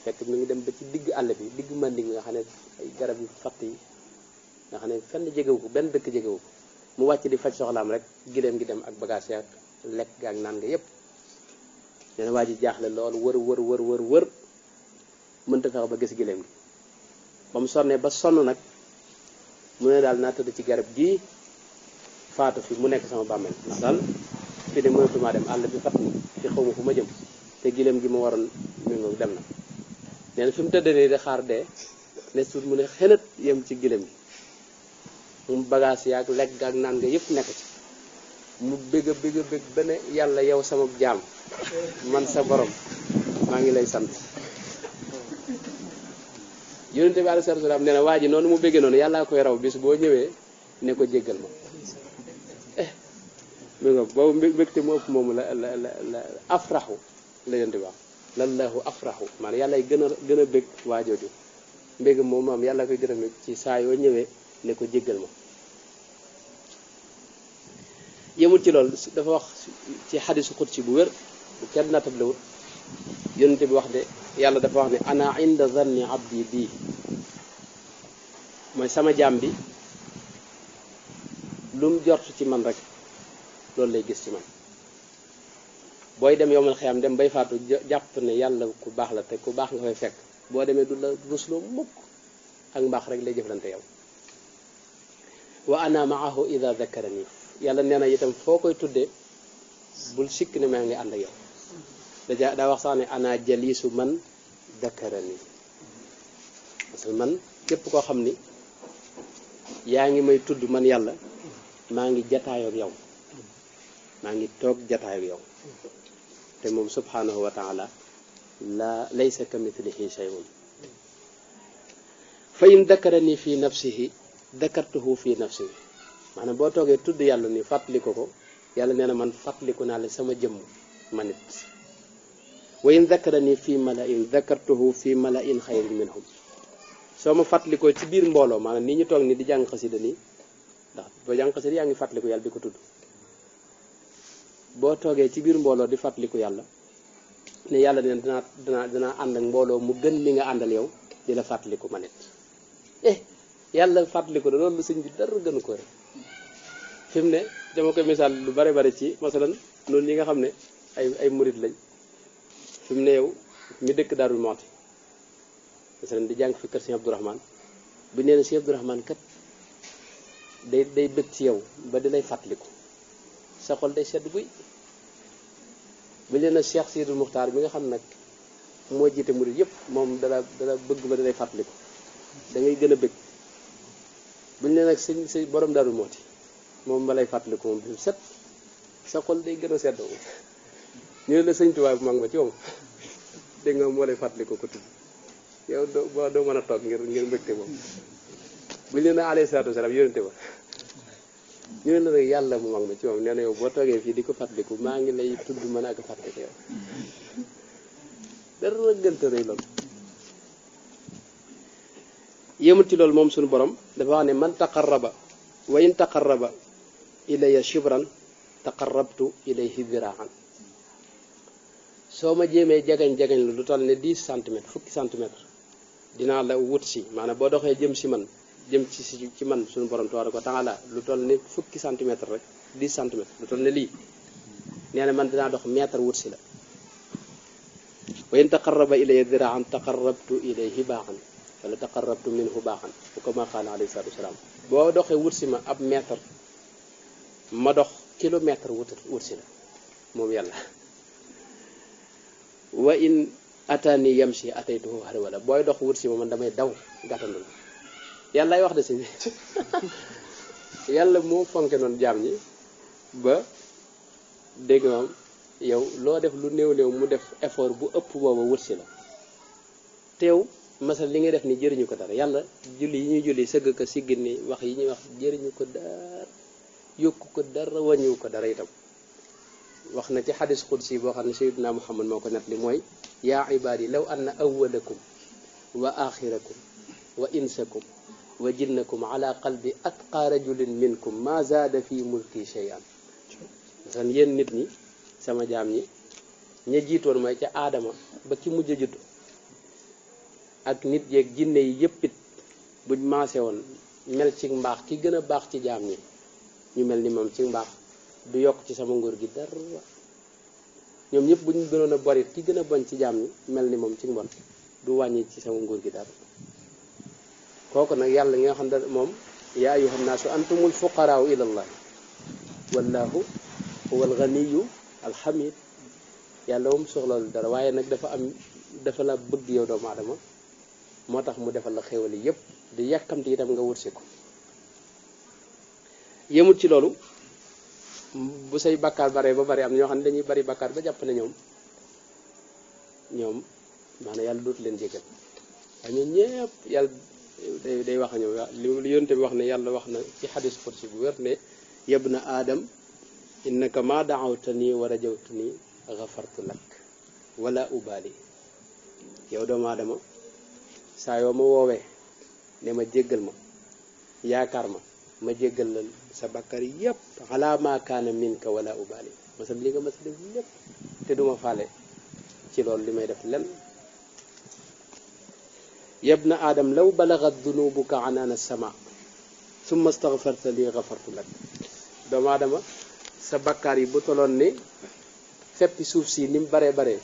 [SPEAKER 1] fekk mi ngi dem ba ci digg àll bi digg mandi nga xam ne ay garab yu fatt yi nga xam ne fenn jegewu ko benn dëkk jegewu ko mu wàcc di faj soxlaam rek gileem gi dem ak bagage yaak lekk ga ak naan nga yépp nee na waa ji jaaxle lool wër mënta fexe ba gis gileem gi ba mu sonnee ba sonn nag mu ne daal naa tëdd ci garab gii faatu fi mu nekk sama bàmmeel ndax daal fii de mënatumaa dem àll bi fat ni fi xaw ma fu ma jëm te gileem gi ma waroon mi ngo dem na nee na fi mu tëdd nii di xaar dee ne suut mu ne xenat yem ci gileem gi mu bagage yaak lekk ga ak naan nga yëpp nekk ci mu bëgg ba ne yàlla yow sama jaam man sa borom maa ngi lay sant yonente bi alayhi salaatu salaam nee na waa ji noonu mu bëggee noonu yàllaa koy raw bis boo ñëwee ne ko jéggal ma mi nga boobu mbégte mu ëpp moomu la afraxu la yonente bi wax lallahu afraxu maanaam yàllay gën a bég waa jooju mbégg moom am yàlla koy gën a bég ci saa yoo ñëwee ne ko jéggal ma yemul ci loolu dafa wax ci xadisu xudsi bu wér bu kenn nattablewut yonente bi wax de yàlla dafa wax ne ana inda zanni abdi bii mooy sama jaam bi lu mu jort ci man rek loolu lay gis ci man booy dem yomal xiyam dem bay faatu jàpp ne yàlla ku baax la te ku baax nga fay fekk boo demee du la rusloo mukk ak mbaax rek lay jëflante yow wa ana maahu ida zakarani yàlla nee na itam foo koy tuddee bul sikk ne maa ngi ànd ak yow daa wax sax ne ana jalisu man zakarani parce que man képp koo xam ni yaa ngi may tudd man yàlla maa ngi jataayoog yow maa ngi toog jataayoog yow te moom subhanahu wa taala la laysa kamithlihi shay'un fa in dakarani fi nafsihi dakartuhu fi nafsihi maanaam boo toogee tudd yàlla ni fàttaliku ko yàlla nee na man fàttaliku naa la sama jëmm ma nit wa in dakarani fi mala'in dakartuhu fi mala'in xayrin minhum soo ma fàttalikoo ci biir mbooloo maanaam nii ñu toog ni di jàng xasida nii ndax boo jàng xasida yaa ngi fàttaliku yàlla di ko tudd boo toogee ci biir mbooloo di fàttaliku yàlla ne yàlla ne danaa ànd ak mbooloo mu gën li nga àndal yow di la fàttaliku ma nit yàlla fàttaliku da loolu sëñ bi dara gënu ko rek fi mu ne dama koy misaal lu bare bare ci masalan noonu ñi nga xam ne ay murit lañ fi mu ne yow ñu dëkk Daarul Muxti masalan di jàng fi kër Sëñ Abdourahmane bu nee na Sëñ Abdourahmane kat day bëgg ci yow ba di lay fàttaliku sa xol day sedd guy bu nee na Cheikh Sidul Muxtaar bi nga xam nag moo jiite murit yëpp moom dala bëgg ba di lay fàttaliku da ngay gën a bëgg bu ñu nee nag sëñ borom Daarul Muxti moom ma lay fàttaliku moom bi set sa xol day gën a sedd moom ñu ne la sëñ Tuubaa bu mag ba ci moom dégg nga moo lay fàttaliku ko tudd yow doo mën a toog ngir mbégte moom bu ñu nee alayhi salaatu wasalaam yonente ba ñu ne la nag yàlla mu mag ma ci moom nee na yow boo toogee fii di ko fàttaliku maa ngi lay tudd mën a ko fàttaliku yow dara gënta rëy loolu yëmut ci loolu moom suñu borom dafa wax ne man taqarraba wa in taqarraba ilayya shibran taqarrabtu ilayhi diraan soo ma jéemee jagañ lu toll ne 10 centimètres fukki centimètres dinaa la wut si maanaam boo doxee jëm si man jëm ci man suñu borom tabaaraka wa taala lu toll ne fukki centimètres rek 10 centimètres lu toll ne lii nee na man dinaa dox mètre wut si la wa in taqarraba ilayya diraan taqarrabtu ilayhi baaxan wala taqarrabtu minhu baaxan bu ko ma qaala alayhi salaatu wasalaam boo doxee wut si ma ab mètre ma dox kilomètre wut si la moom yàlla wa in atani yamshi ataytuhu harwala booy dox wut si ma man damay daw gàttandu la yàlla ay wax de si yàlla moo fonke noonu jaam ñi ba dégg moom yow loo def lu néew mu def effort bu ëpp booba wut si la teew masal li ngay def ni jëriñu ko dara yàlla julli yi ñuy julli sëgg ko siggit ni wax yi ñuy wax jëriñu ko dara yokku ko dara wàññiwu ko dara itam wax na ci xadis xudsi boo xam ne sayyidina Muhammad moo ko net li mooy yaa ibaadi law anna awwalakum wa axirakum wa insakum wa jinnakum ala qalbi atqa rajulin minkum ma zaada fi mulki shay'an san yéen nit ñi sama jaam ñi ña jiitoon mooy ca aadama ba ki mujj a judd ak nit yeeg jinne yi yëpp it buñ maase woon mel ci mbaax ki gën a baax ci jaam ñi ñu mel ni moom ci mbaax du yokk ci sama nguur gi dara ñoom ñëpp bu ñu gënoon a bari ki gën a bon ci jaam ñi mel ni moom ci mbon du wàññi ci sama nguur gi dara kooku nag yàlla nga xam ne moom yaa ayyuhan naasu antumul fuqaraau ilallah wallahu huwal ganiyu alhamid yàlla moom soxlawul dara waaye nag dafa la bëgg yow doomu aadama moo tax mu defal la xéwal yi yëpp di yàkkamti itam nga wutsi ko yemut ci loolu bu say bakkaar bare ba bari am ñoo xam ne dañuy bari bakkaar ba jàpp ne ñoom maanaam yàlla dootu leen jéggal waaye ñun ñëpp yàlla day wax a ñoom li yonte bi wax ne yàlla wax na ci xadis qudsi bu wér ne yabna aadam innaka ma daawtani wa rajawtani gafartu lak wala ubali yow doomu aadama saa yoo ma woowee ne ma jéggal ma yaakaar ma jéggal la sa bakkar yépp ala ma kaana minka wala ubali masal li nga mas def lépp te duma faale ci loolu li may def lenn yabna aadam law balagat dunubuka anaana sama summa astaghfarta li gafartu lak doomu aadama sa bakkaar yi bu toloon ni feppi suuf si ni mu baree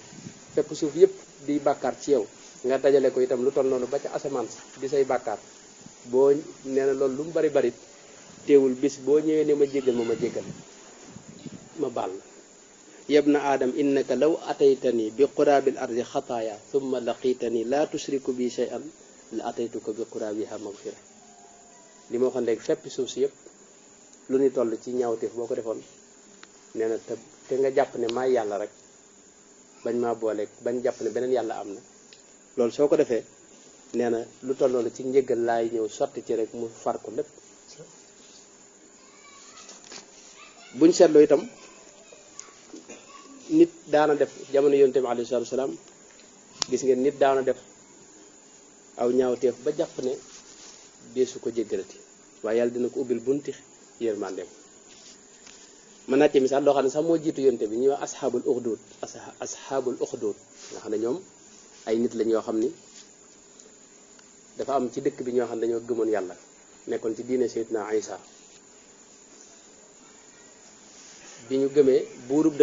[SPEAKER 1] fepp suuf yépp di bàkkaar ci yow nga dajale ko itam lu toll noonu ba ca asamaan di say bàkkaar boo nee na loolu lu mu bari teewul bis boo ñëwee ne ma jéggal ma jéggal ma baal la yabna aadam innaka law ataytani bi quraabil ardi xataaya thumma laqitani la tushriku bi shay'an la ataytuka bi quraabiha maghfira li ma waxoon léegi feppi suuf si yépp lu ñu toll ci ñaawteef boo ko defoon nee na te nga jàpp ne maay yàlla rek bañ maa booleeg bañ jàpp ne beneen yàlla am na loolu soo ko defee nee na lu toll noonu ci njëggal laay ñëw sotti ci rek mu far ko lépp buñ seetloo itam nit daana def jamono yonte bi alayhi salaatu wasalaam gis ngeen nit daana def aw ñaawteef ba jàpp ne deesu ko jéggalati waaye yàlla dina ko ubbil bunti yërmandeem mën naa ci misaal loo xam ne sax moo jiitu yonte bi ñuy wax asxaabul uxdud nga xam ne ñoom ay nit lañ yoo xam ni dafa am ci dëkk bi ñoo xam ne dañoo gëmoon yàlla nekkoon ci diine Seydina Isa bi ñu gëmee buurub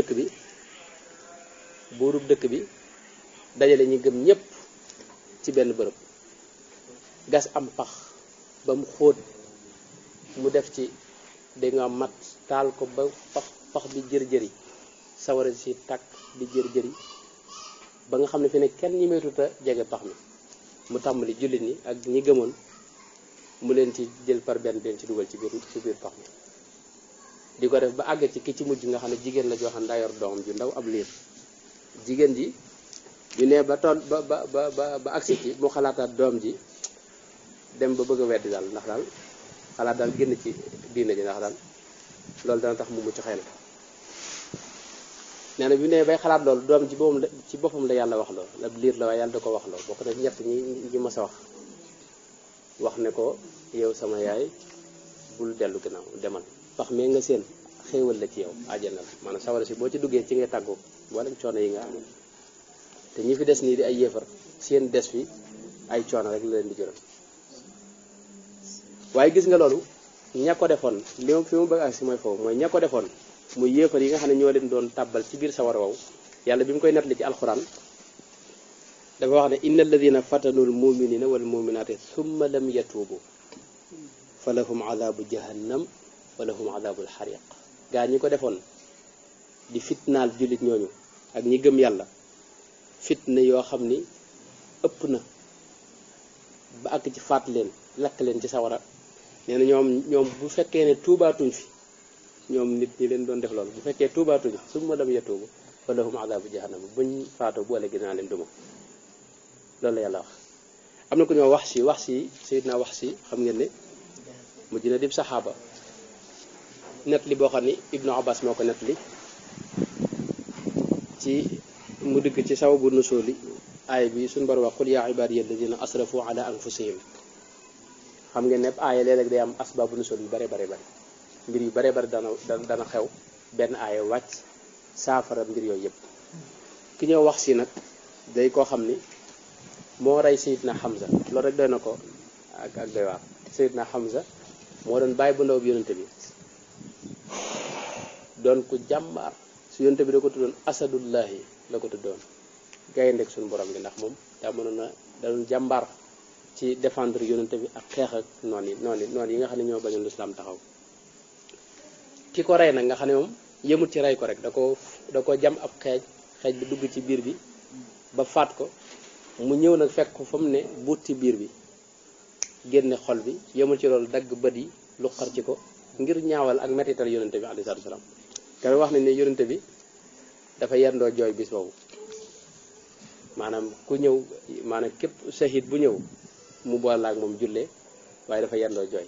[SPEAKER 1] dëkk bi dajale ñi gëm ñépp ci benn bërëb gas am pax ba mu xóot mu def ci dégg nga mat taal ko ba pax bi jër-jëri sawara si tàkk di jër-jëri ba nga xam ne fi ne kenn ñi meetuta jege pax mi mu tàmbali jullit ñi ak ñi gëmoon mu leen ci jël par benn ci dugal ci biir pax mi di ko def ba àgg ci ki ci mujj nga xam ne jigéen la joo xam ne daa yor doom ju ndaw ab liir jigéen ji ñu ne ba tool ba agsi ci mu xalaataat doom ji dem ba bëgg a weddi daal ndax daal xalaat daal génn ci diine ji ndax daal loolu dana tax mu mucc xëy na nee na bi ne bay xalaat loolu doom ci boppam la yàlla wax loolu ab liir la waaye yàlla da ko wax loolu bokk na ñett ñi mas a wax ne ko yow sama yaay bul dellu ginnaaw demal pax mee nga seen xéewal la ci yow àjjana la maanaam sawara si boo ci duggee ci ngay tàggoo mboolem coono yi nga amoon te ñi fi des nii di ay yéefar seen des fi ay coono rek la leen di jural waaye gis nga loolu ña ko defoon li ma fi mu bëgg ak si mooy foofu mooy ña ko defoon muy yéefar yi nga xam ne ñoo leen doon tàbbal ci biir sawara wow yàlla bi mu koy nettali ci alxuraan dafa wax ne inna alladina fatanul muminina wal muminaati thumma lam yatuubu fa lahum adabu jahannam wa lahum adabul xariq gaa ñi ko defoon di fitnaal jullit ñooñu ak ñi gëm yàlla fitna yoo xam ni ëpp na ba àgg ci faat leen lakk leen ci sawara nee na ñoom bu fekkee ne tuubaatuñ fi ñoom nit ñi leen doon def loolu bu fekkee tuubaatuñ summa lam yatuubu fa lahum adabu jahannam buñ faatoo boole gi dinaa leen duma loolu la yàlla wax am na ko ñoo wax si Seydina wax si xam ngeen ne mujj na dib saxaaba nett li boo xam ni Ibnu Abbas moo ko nett li ci mu dëgg ci sababu nusuli aaya bi suñu borom wax qul yaa ibaadiya alladina asrafu ala anfusihim xam ngeen ne aaya léeg-léeg day am asbaabu nusul yu bare bare bare mbir yu bare bare dana xew benn aaya wàcc saafara mbir yooyu yëpp ki ñëw wax si nag day koo xam ni moo rey Seydina Hamza loolu rek doy na ko ak doy waar Seydina Hamza moo doon bàyyi bu ndaw bi yonente bi doon ku jàmbaar su yonente bi da ko tuddoon asadullahi la ko tuddoon gayndeg suñu borom bi ndax moom daa mënoon na da doon jàmbaar ci défendre yonente bi ak xeex ak noon yi nga xam ne ñoo bañoon lislaam taxaw ki ko rey nag nga xam ne moom yëmut ci rey ko rek da ko jam ab xeej bi dugg ci biir bi ba faat ko mu ñëw nag fekk ko fa mu ne buut ci biir bi génne xol bi yëmul ci loolu dagg bët yi lu xar ci ko ngir ñaawal ak mettital yonente bi alayhi salaatu wa salaam kenn wax nañ ne yonente bi dafa yendoo jooy bis boobu maanaam ku ñëw maanaam képp shahid bu ñëw mu boole ak moom jullee waaye dafa yendoo jooy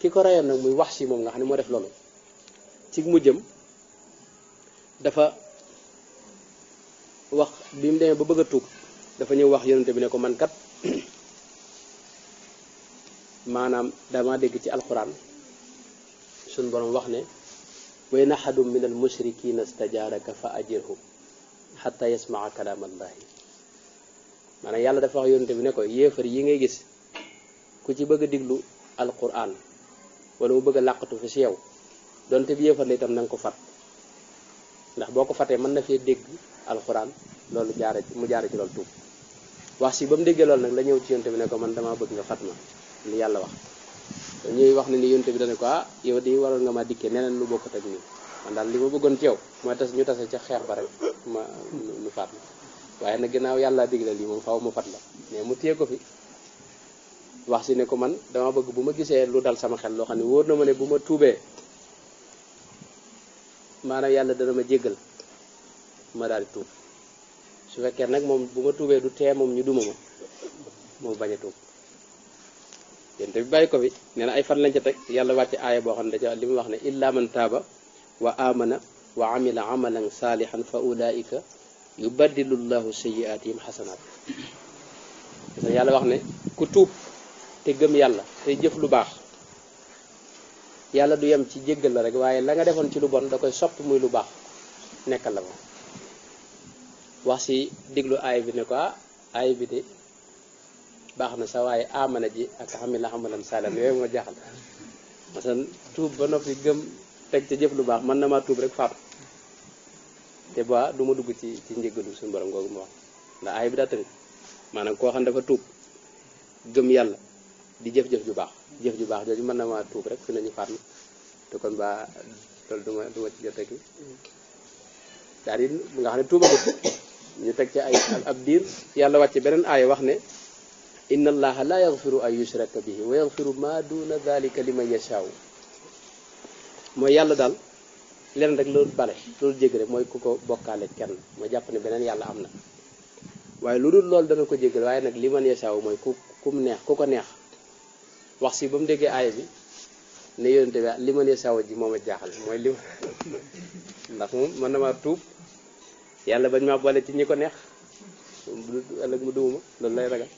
[SPEAKER 1] ki ko reyoon nag muy wax si moom nga xam ne moo def loolu ci mujjam dafa wax bi mu demee ba bëgg a tuub dafa ñëw wax yonente bi ne ko man kat maanaam dama dégg ci alquran suñ borom wax ne wa in ahadun min al mushrikina stajaaraka fa ajirhu xatta yasmaa kalaam allahi maanaam yàlla dafa wax yonente bi ne ko yéefar yi ngay gis ku ci bëgg a diglu alquran wala mu bëgg a làqatu fi si yow donte bi yéefar la itam na nga ko fat ndax boo ko fatee mën na fee dégg alquran loolu mu jaare ci loolu tuub wax si ba mu déggee loolu nag la ñëw ci yonente bi ne ko man damaa bëgg nga fat ma li yàlla wax ñuy wax ne ni yonente bi dane ko yow di waroon nga ma dikkee neneen lu bokkut ak nii man daal li ma bëggoon ci yow mooy ñu tase ca xeex ba rek nu faat la waaye nag ginnaaw yàlla digle lii moom faaw mu fat la mais mu téye ko fi wax si ne ko man dama bëgg bu ma gisee lu dal sama xel loo xam ne wóor na ma ne bu ma tuubee maanaam yàlla dana ma jéggal ma daal di tuub su fekkee nag moom bu ma tuubee du tee moom ñu duma ma moom bañ a tuub yéen te bi bàyyi ko fi nee na ay fan lañ ca teg yàlla wàcce aaya boo xam ne daca li mu wax ne illa man taaba wa amana wa amila amalan saalihan fa ulaika yubaddilu llahu sayyiatihim xasanaat yàlla wax ne ku tuub te gëm yàlla te jëf lu baax yàlla du yem ci jéggal la rek waaye la nga defoon ci lu bon da koy sopp muy lu baax nekkal la ko wax si diglu aay bi ne ko aay bi de baax na sa waaye amana ji ak xamila amalan saalihan yooyu moo jaaxal masalan tuub ba noppi gëm teg ca jëf lu baax mën na maa tuub rek faatu te ba du ma dugg ci njéggalu suñu borom googu mu wax ndax aay bi daa tënk maanaam koo xam dafa tuub gëm yàlla di jëf-jëf ju baax jooju mën na maa tuub rek fi nañu faat na te kon ba loolu du ma ci jotee ki daal di nga xam ne tuubagut ñu teg ci ay ab diir yàlla wàcce beneen aaya wax ne inna allaha la yaghfiru an yushraka bihi wa yaghfiru ma duna dhalika liman yashaaw mooy yàlla daal leen rek loolu bale loolu jégg rek mooy ku ko bokkaale kenn mooy jàpp ne beneen yàlla am na waaye lu dul loolu dana ko jéggal waaye nag liman yashaaw mooy ku neex ku ko neex wax si ba mu déggee aaya bi ne yonente bi liman yashaaw ji moom a jaaxal mooy li ndax moom mën na maa tuub yàlla bañ maa boole ci ñi ko neex ëllëg mu duuma loolu lay ragal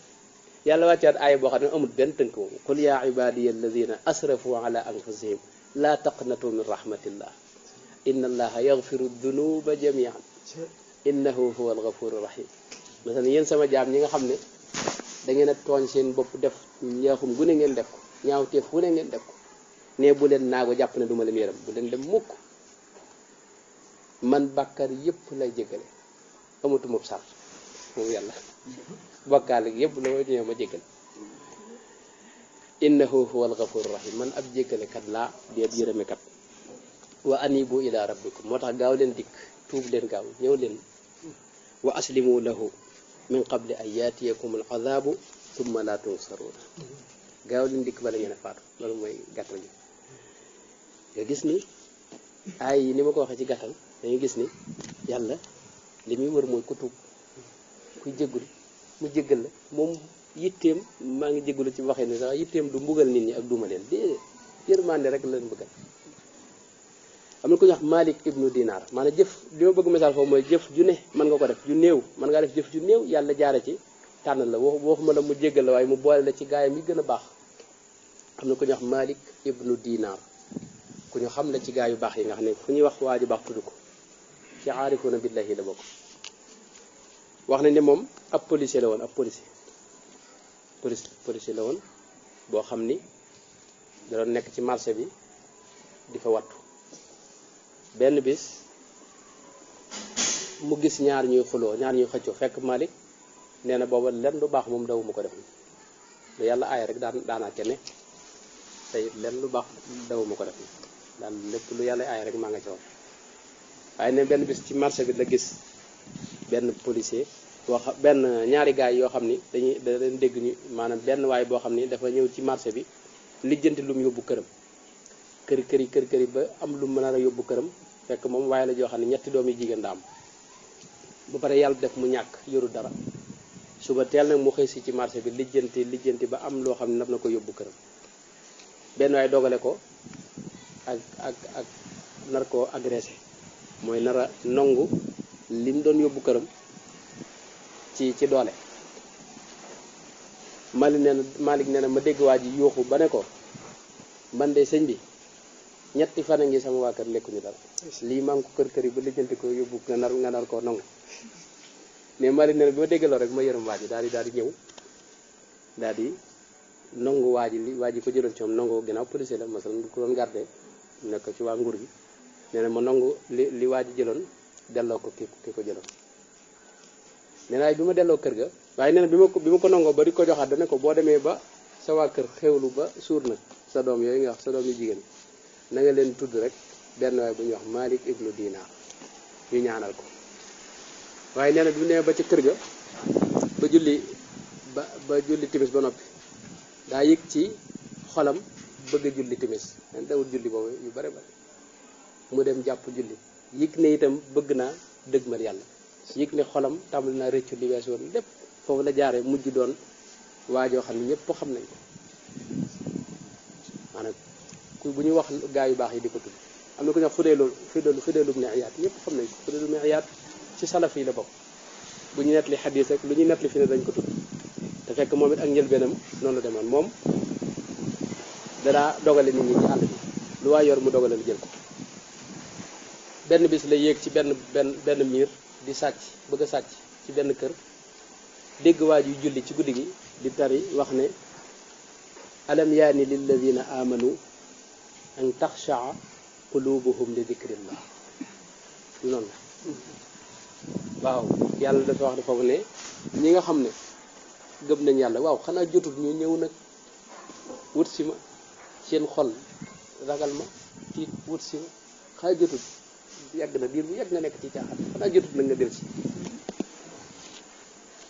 [SPEAKER 1] yàlla wàccaat aaya boo xam ne amul benn tënk moom qul yaa ibadiya alladina asrafu ala anfusihim laa taqnatu min rahmatillah inna allaha yaghfiru dunuba jamian innahu huwa alghafuru rahim. masalan yéen sama jaam ñi nga xam ne da ngeen a tooñ seen bopp def ñaaxum gu ne ngeen def ko ñaawteef fu ne ngeen def ko ne bu leen naago jàpp ne du ma leen yërëm bu leen dem mukk man bàkkaar yépp lay jéggale amatuma sart moom yàlla bàkkaar yépp la may ñëw ma jéggal innahu huwa alghafuru rahim man ab jéggalekat laa di ab yërëmekat wa anibu ila rabbikum moo tax gaaw leen dikk tuub leen gaaw ñëw leen wa aslimu lahu min qabli an yaatiyakum al azabu thumma la tunsaruna gaaw leen dikk bala ngeen a faatu loolu mooy gàttal gi nga gis ni ay yi ni ma ko waxee ci gàttal dañuy gis ni yàlla li muy wër mooy ku tuub kuy jéggul mu jéggal la moom yitteem maa ngi jégalu ci waxee ni sax yitteem du mbugal nit ñi ak duma leen déedéet yërmande rek la leen bëggal. am na ku ñuy wax Malik ibnu Dinar maanaam jëf li ma bëgg misaal foofu mooy jëf ju ne mën nga ko def ju néew mën ngaa def jëf ju néew yàlla jaare ci tànn la waxuma la mu jéggal la waaye mu boole la ci gaayam yi gën a baax. am na ku ñuy wax Malik ibnu Dinar ku ñu xam la ci gaay yu baax yi nga xam ne fu ñuy wax waa ju baax tudd ko ci aarifuna billahi la bokk. wax nañ ne moom ab policier la woon ab policier la woon boo xam ni da doon nekk ci marché bi di fa wattu benn bis mu gis ñaar ñuy xuloo ñaar ñuy xëccoo fekk Malik nee na booba lenn lu baax moom dawuma ko def lu yàlla aaya rek daanaa kene tey lenn lu baax dawuma ko def daan lépp lu yàlla aaya rek maa nga ci woon waaye ne benn bis ci marché bi la gis benn policier boo xam benn ñaari gaay yoo xam ni da leen dégg ñu maanaam benn waay boo xam ni dafa ñëw ci marché bi lijjanti lu mu yóbbu këram kër yi ba am lu mu mën a yóbbu këram fekk moom waaye la joo xam ne ñetti doom yi jigéen da am ba pare yàlla def mu ñàkk yoru dara suba teel nag mu xëy si ci marché bi lijjanti ba am loo xam ne naf na ko yóbbu këram benn waay dogale ko ak nar koo agressé mooy nar a nongu li mu doon yóbbu këram ci doole Malik nee na ma dégg waa ji yuuxu ba ne ko man de sëñ bi ñetti fan a ngi sama waa kër lekkuñu dara lii maa ngi ko kër yi ba lijjanti ko yóbbu nga nar koo nangu mais Malik nee na bi ma dégg loolu rek ma yërëm waa ji daal di ñëw daal di nangu waa ji ko jëloon ci moom nangu ginnaaw policier la masalan ku doon gardé nekk ci waa nguur gi nee na ma nangu li waa ji jëloon delloo ko ki ko jëloon nee na bi ma delloo kër ga waaye nee na bi ma ko nangoo ba di ko joxaat dana ko boo demee ba sa waa kër xewlu ba suur nag sa doom yooyu nga wax sa doom yu jigéen na nga leen tudd rek benn waay bu ñuy wax Malik ibnu Dinar ñu ñaanal ko waaye nee na bi mu nee ba ci kër ga ba julli timis ba noppi daa yëg ci xolam bëgg a julli timis nen dawul julli boobu yu bare bare mu dem jàpp julli yëg ne itam bëgg naa dëgmal yàlla yëg ne xolam tàmbali naa rëccu li wees woon lépp foofu la jaaree mujj doon waajoo xam ne ñëpp xam nañ ko maanaam bu ñuy wax gaa yu baax yi di ko tudd am na ku ñuy wax Fudayl ibn Iyaad ñëpp xam nañ ko Fudayl ibn Iyaad ci salaf yi la bokk bu ñu nettali xadiis rek lu ñuy nettali fi ne dañ ko tudd te fekk moom it ak njëlbeenam noonu la demoon moom danaa dogale nit ñi ci àll bi lu waay yor mu dogale lu jël ko benn bis la yéeg ci benn miir di sàcc bëgg a sàcc ci benn kër dégg waa ji julli ci guddi gi di tari wax ne alam yaani lilladina amanu an taxshaa qulubuhum li dikrillah noonu la waaw yàlla dafa wax ne foofu ne ñi nga xam ne gëm nañ yàlla waaw xanaa jotul ñu ñëw nag wut si ma seen xol ragal ma tiit wut si ma xanaa jotul yàgg na diir bu yàgg nga nekk ci caaxaan xanaa jotul nag nga del si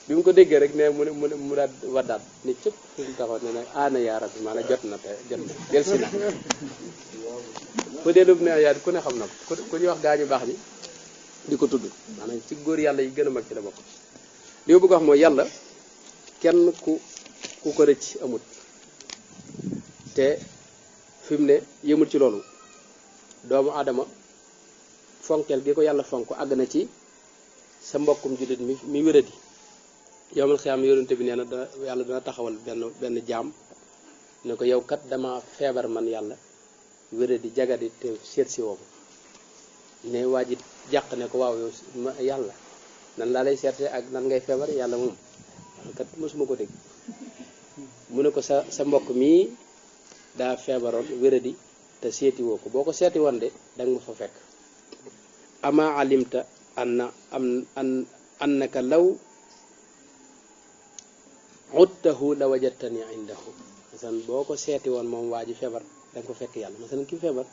[SPEAKER 1] bi mu ko déggee rek ne mu daal waddaat ne cëpp fi mu taxaw ne nag aana yaa rabbi maanaam jot na del si na Fudayl ibn Iyaad ku ne xam na ko ku ñuy wax gaañu baax ni di ko tudd maanaam ci góor yàlla yi gën a mag ci la bokk li ma bëgg wax mooy yàlla kenn ku ko rëcc amut te fi mu ne yëmul ci loolu doomu aadama fonkeel gi ko yàlla fonk àgg na ci sa mbokkum jullit mi wéradi yowmal xiyaam yonente bi nee na yàlla dana taxawal benn jaam ne ko yow kat dama feebar man yàlla wéré di jagadi te seet si woo ne waa ji jàq ne ko waaw yow yàlla nan laa lay seete ak nan ngay feebar yàlla moom kat mosuma ko dégg mu ne ko sa mbokk mii daa feebaroon wéré di te seeti woo ko boo ko seeti woon de danga ma fa fekk ama alimta annaka law uttahu la wajadtani indahu masalan boo ko seeti woon moom waa ji feebar danga ko fekk yàlla masalan ki feebar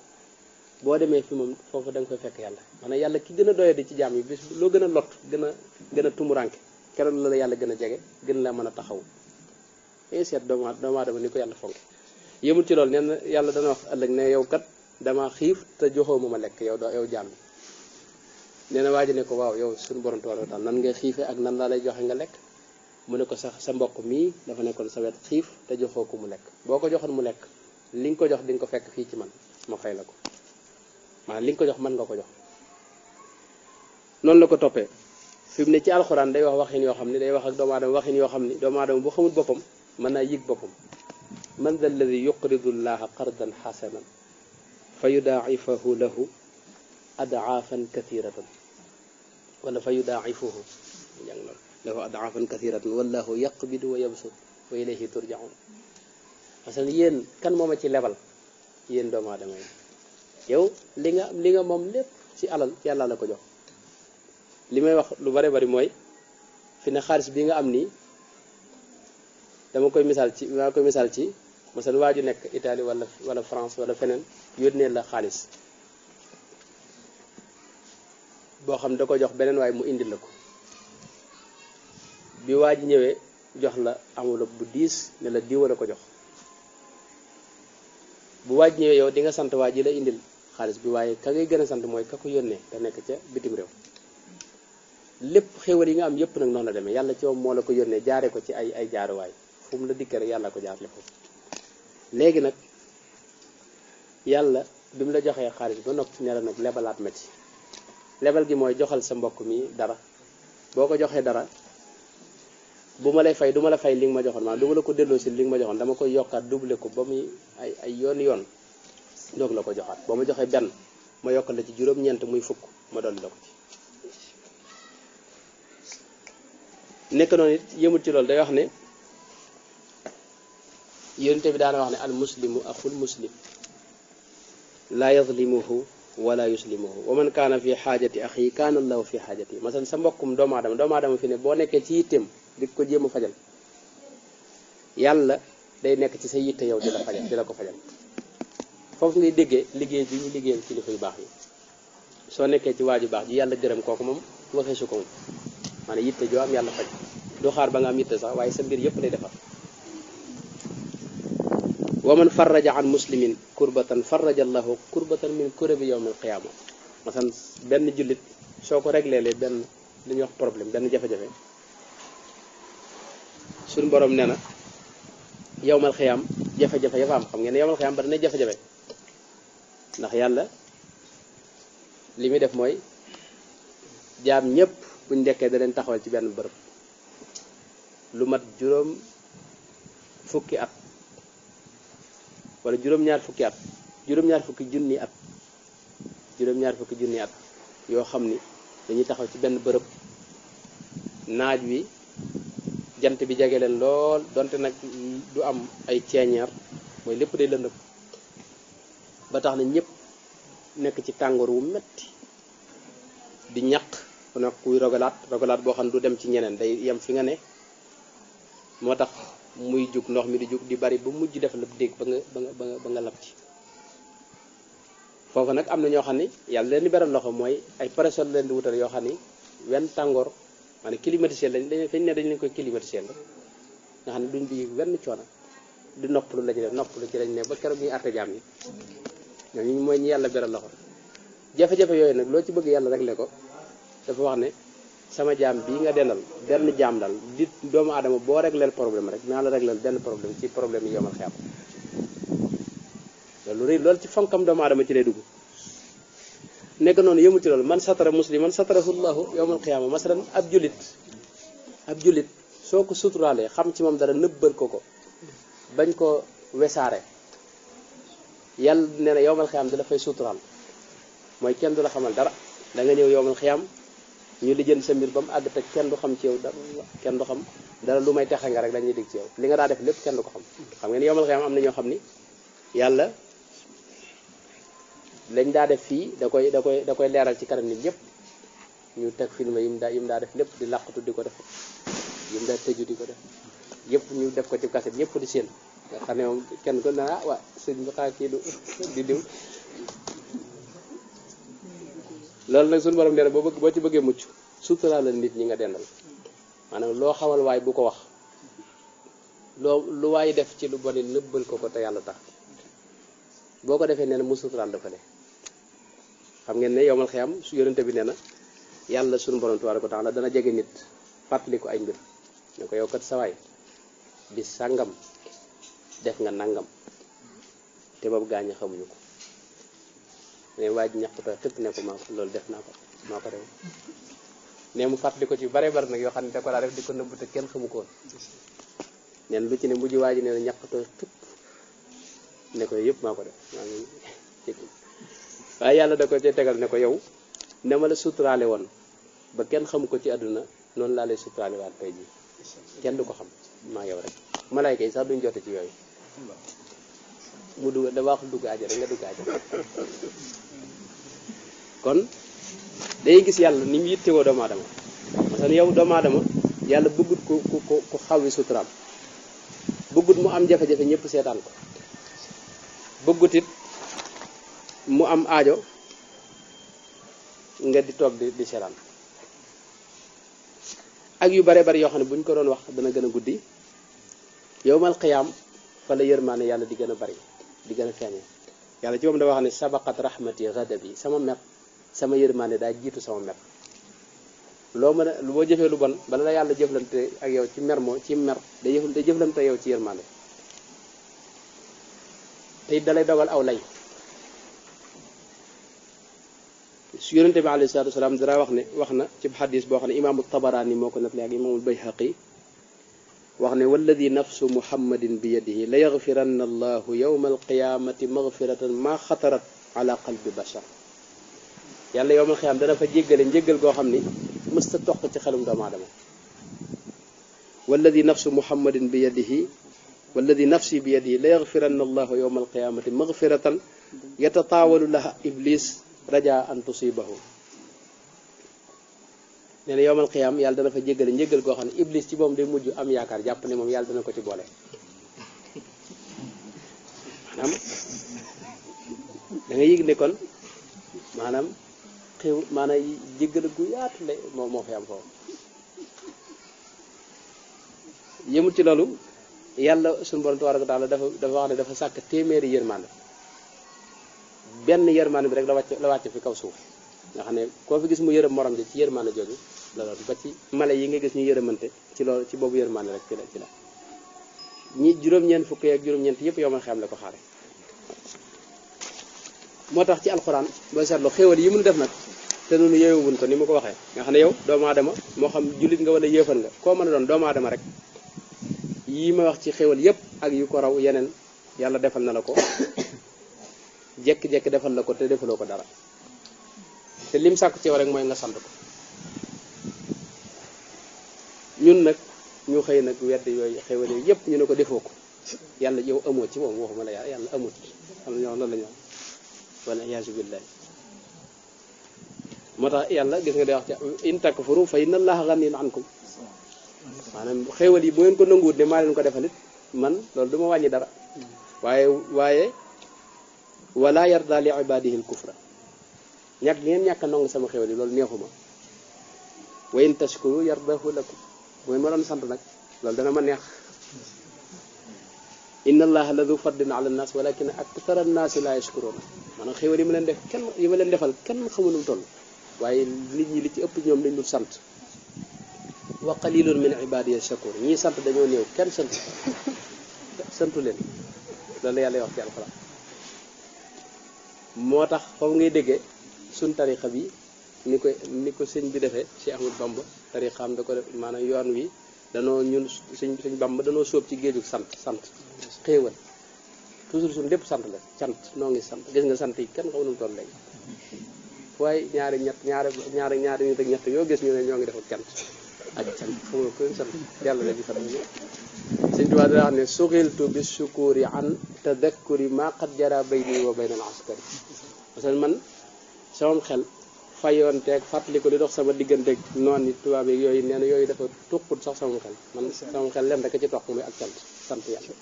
[SPEAKER 1] boo demee fi moom foofu da nga koy fekk yàlla maanaam yàlla ki gën a doyadi ci jaam yi bis loo gën a lot gën a tumuranke keroog la yàlla gën a jege gën la mën a taxaw seet doomu aadama ni ko yàlla fonk yëmul ci loolu nee na yàlla dana wax ëllëg ne yow kat dama xiif te joxoo ma lekk yow jaam bi nee na waa ji ne ko waaw yow suñu borom tabaaraka wa taala nan ngay xiifee ak nan laa lay joxe nga lekk mu ne ko sax sa mbokk mii dafa nekkoon sa wet xiif te joxoo ko mu lekk boo ko joxoon mu lekk li nga ko jox di nga ko fekk fii ci man ma fay la ko maanaam li nga ko jox mën nga ko jox noonu la ko toppee fi mu ne ci alxuraan day wax waxin yoo xam ne day wax ak doomu aadama waxin yoo xam ne doomu aadama bu xamul boppam mën naa yëg boppam man dha alladi yuqridu llaha qardan xasanan fa yudaa'ifahu lahu adaafan kathiratan wala fa yudaa'ifuhu jàng loolu lahu adaafan kathiratan wallahu yaqbidu wa yabsut wa ilayhi turjaun parce que yéen kan mooma ci lebal yéen doomu aadama yi yow li nga moom lépp ci alal yàlla la ko jox li may wax lu bare bari mooy fi ne xaalis bi nga am nii dama koy misaal ci masal waa ju nekk Italie wala France wala feneen yónnee la xaalis boo xam da ko jox beneen waaye mu indil la ko bi waa ji ñëwee jox la enveloppe bu diis ne la diwa la ko jox bu waa ji ñëwee yow di nga sant waa ji la indil xaalis bi waaye ka ngay gën a sant mooy ka ko yónnee te nekk ca bitim réew lépp xéwal yi nga am yépp nag noonu la demee yàlla ci moom moo la ko yónnee jaare ko ci ay jaaruwaay fu mu la dikkee rek yàlla ko jaarle foofu léegi nag yàlla bi mu la joxee xaalis ba noppi ne la nag lebalaat ma ci lebal gi mooy joxal sa mbokk mi dara boo ko joxee dara bu ma lay fay du ma la fay li nga ma joxoon maanaam du ma la ko delloo si li nga ma joxoon dama koy yokkaat doublé ko ba muy ay yoon doog la ko joxaat boo ma joxee benn ma yokkal la ci juróom-ñeent muy fukk ma dolli la ko ci nekk noonu it yëmul ci loolu day wax ne yonent bi daana wax ne al muslimu axul muslim laa yazlimuhu wala yuslimuhu wa man kaana fi xaajati axi kaana allahu fi xaajati masalan sa mbokkum doomu aadama fi ne boo nekkee ci yitteem di ko jéem a fajal yàlla day nekk ci sa yitte yow di la ko fajal foofu ngay déggee liggéey bi ñu liggéeyal kilifa yu baax yi soo nekkee ci waaju baax ji yàlla gërëm kooku moom waxee su ko moom maanaam yitte joo am yàlla faj du xaar ba nga am yitte sax waaye sa mbir yëpp lay defar wa man farraja an muslimin kurbatan farraja allahu kurbatan min kurabi yawm al qiyama masalan benn jullit soo ko réglé benn li ñuy wax problème benn jafe-jafe suñu borom nee na yawmal xiyaam jafe-jafe ya fa am xam ngeen ne yawmal xiyaam ba dana jafe-jafe ndax yàlla li muy def mooy jaam ñëpp buñ dekkee da leen taxawal ci benn bërëb lu mat juróom fukki at wala juróom-ñaar fukki at juróom-ñaar fukki junni at yoo xam ni dañuy taxaw ci benn bërëb naaj wi jant bi jege leen lool donte nag du am ay ceeñeer mooy lépp day lëndëm ba tax na ñëpp nekk ci tàngoor wu metti di ñaq nag kuy rogalaat boo xam ne du dem ci ñeneen day yem fi nga ne moo tax muy jug ndox mi di jug di bari ba mujj def la dégg ba nga lab ci foofu nag am na ñoo xam ne yàlla leen di beral loxo mooy ay parasol leen di wutal yoo xam ni wenn tàngoor maanaam climatiseur lañ fañ ne dañ leen koy climatiseur la nga xam ne duñ di wenn coono di noppalu la ci def noppalu ci lañ ne ba keroog ñuy àtte jaam yi ñooñu mooy ñi yàlla beral loxo jafe-jafe yooyu nag loo ci bëgg yàlla réglé ko dafa wax ne sama jaam bii nga dendal benn jaam dal di doomu aadama boo régleel problème rek naa la régleel benn problème ci problème yi yomal xeam loolu rëy loolu ci fonkam doomu aadama ci lay dugg nekk noonu yëmul ci loolu man satara musliman satarahu llahu yawmal qiyaama masalan ab julit soo ko suturaalee xam ci moom dara nëbbal ko bañ ko wesaare yàlla nee na yowmal xiyaam da la fay suturaal mooy kenn du la xamal dara da nga ñëw yowmal xiyaam ñu lijjanti sa mbir ba mu àgg te kenn du xam ci yow dara kenn du xam dara lu may texe nga rek dañuy dig ci yow li nga daa def lépp kenn du ko xam xam ngeen yowmal xiyaam am na ñoo xam ni yàlla lañ daa def fii da koy leeral ci kanam nit ñëpp ñu teg film yim daa def lépp di làqatu di ko def yim daa tëju di ko def yëpp ñu def ko ci kaset ñëpp di seen nga xam ne moom kenn ko na waa sëñ bi xaa kii du di diw loolu nag suñu borom nee na boo ci bëggee mucc sutura la nit ñi nga dendal maanaam loo xamal waay bu ko wax lu waay def ci lu bon nëbbal ko te yàlla tax boo ko defee nee na mu suturaal dafa ne xam ngeen ne yowmal xiyam su yonente bi nee na yàlla suñu borom tabaaraka wa taala dana jege nit fàttali ko ay mbir ne ko yow kat sawaay bis sàngam def nga nangam te boobu gaañu xamuñu ko ne waaj ñaqta tëpp ne ko loolu def naa ko maa ko def ne mu fàttali ko ci bare bare nag yoo xam ne da ko daa def di ko nëbb te kenn xamu ko woon neen lu ci ne mujj waa ji nee na ñaqtoo tëpp ne ko yëpp maa ko def maa ngi waaye yàlla da ko ci tegal ne ko yow ne ma la suturaale woon ba kenn xamu ko ci àdduna noonu laa lay suturaale waat tey ji kenn du ko xam maa yow rek malayka yi sax duñ jote ci yooyu mu dugg da wax dugg àjjana nga dugg àjjana kon day gis yàlla ni mu yittewoo doomu aadama parce que yow doomu aadama yàlla bëggut ku xawwi suturaam bëggut mu am jafe-jafe ñëpp seetaan ko bëggut it mu am aajo nga di toog di seetaan ak yu bare bari yoo xam ne bu ñu ko doon wax dana gën a guddi yowmal qiyaam fa la yërmaane yàlla di gën a bari di gën a feeñee yàlla ci moom dafa wax ne sabaqat rahmati ghadabi sama mer sama yërmaane daa jiitu sama mer loo mën a boo jëfee lu bon bala la yàlla jëflante ak yow ci mer day jëflante yow ci yërmaane te it dalay dogal aw lay su yonente bi alayhi salaatu wasalaam dara wax na ci xadis boo xam ne imaamu tabaraani moo ko nettali ak imaamul bayhaqi wax ne walladi nafsu muhammadin bi yadihi la yaxfiranna allahu yowma alqiyamati magfiratan ma xatarat ala qalbi bashar yàlla yowmal qiyaam dana fa jéggale njéggal goo xam ni mësta toq ci xelum doomu aadama walladi nafsu muhammadin bi yadihi walladi nafsi bi yadihi la yaxfiranna allahu yowma alqiyamati magfiratan yatataawalu laha iblis raja an tusibahu nee na yowmal qiyaam yàlla dana fa jéggale njéggal goo xam ne iblis ci moom day mujj am yaakaar jàpp ne moom yàlla dana ko ci boole maanaam da nga yëg ne kon maanaam jéggale gu yaatu la moo fi am foofu yëmul ci loolu yàlla suñu borom tabaaraka wa taala dafa wax ne dafa sàkk téeméeri yërmande benn yërmande bi rek la wàcc fi kaw suuf nga xam ne koo fi gis mu yërëm morom ji ci yërmande jooju la doon ba ci mala yi nga gis ñu yërëmante ci loolu ci boobu yërmande rek ci la ñi juróom-ñeent fukk ak juróom-ñeent yëpp yow man xam la ko xaare moo tax ci alxuraan boo seetlu xéewal yi mun def nag te noonu yeewuwuñ ko ni ma ko waxee nga xam ne yow doomu aadama moo xam jullit nga wala yéefal nga koo mën a doon doomu aadama rek yii ma wax ci xéewal yëpp ak yu ko raw yeneen yàlla defal na la ko jekki-jekki defal la ko te defaloo ko dara te lim sàkku ci yow rek mooy nga sant ko ñun nag ñu xëy nag wedd yooyu xéewal yooyu yëpp ñu ne ko defoo ko yàlla yow amoo ci moom waxuma la yàlla amut xam na ñoo loolu la ñu wax wala iyaasu billahi moo tax yàlla gis nga day wax ci in takfuru fa inna allaha ganiyyun ankum maanaam xéewal yi bu ngeen ko nanguwut ne maa leen ko defalit man loolu du ma wàññi dara waaye wala yarda li ibadihi al kufra ñàkk ngeen ñàkk a nangu sama xéewal yi loolu neexuma wa in tashkuru yardahu lakum bu ngeen ma doon sant nag loolu dana ma neex inna allaha la du fadlin ala nnas walakin akthara nnaasi la yashkurun maanaam xéewal yi ma leen def yi ma leen defal kenn xamul nu mu toll waaye nit ñi li ci ëpp ñoom lañ dul sant wa qalilun min ibadiya shakur ñii sant dañoo néew kenn santu leen loolu yàlla wax ci alxuraan moo tax foofu ngay déggee suñ tarixa bi ni ko sëñ bi defee Cheikh Ahmadou Bamba tarixaam da ko def maanaam yoon wi danoo ñun sëñ Bamba danoo sóob ci géejug sant xéewal toujours suñu lépp sant la cant noo ngi sant gis nga sant yi kenn xaw nu mu toll léegi waaye ñaari nit ak ñett yoo gis ñu ne ñoo ngi def ak cant xamul ko sant yàlla la ñu sant Sëñ Tuubaa daa wax ne suxiltu bi sukuri an tadakkuri ma qad jara bayni wa bayna al askari parce que man sama xel fayoonteeg fàttali ko li dox sama digganteeg noon yi tubaab yi yooyu nee na yooyu dafa tuqut sax sama xel man sama xel leen rek ci toq muy ak sant yàlla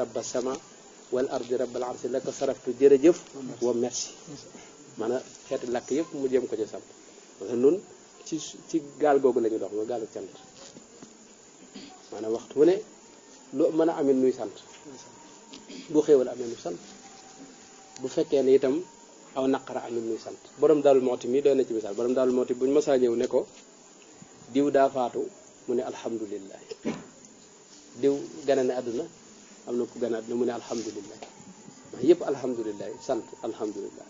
[SPEAKER 1] rabba sama wal ardi rabbal arsi la ko saraftu jërëjëf wa merci maanaam xeeti làkk yëpp mu jëm ko ci sant parce que nun ci gaal googu la ñu dox mooy gaalu cant maanaam waxtu wu ne lu mën a amit nuy sant bu xéewal amee nu sant bu fekkee ne itam aw naqara amit nuy sant borom Daaru Muxti mi doy na ci misaal borom Daaru Muxti buñu masaa ñëw ne ko diw daa faatu mu ne alhamdulillah diw gane ne àdduna am na ku gane àdduna mu ne alhamdulillah maa yëpp alhamdulillah sant alhamdulillah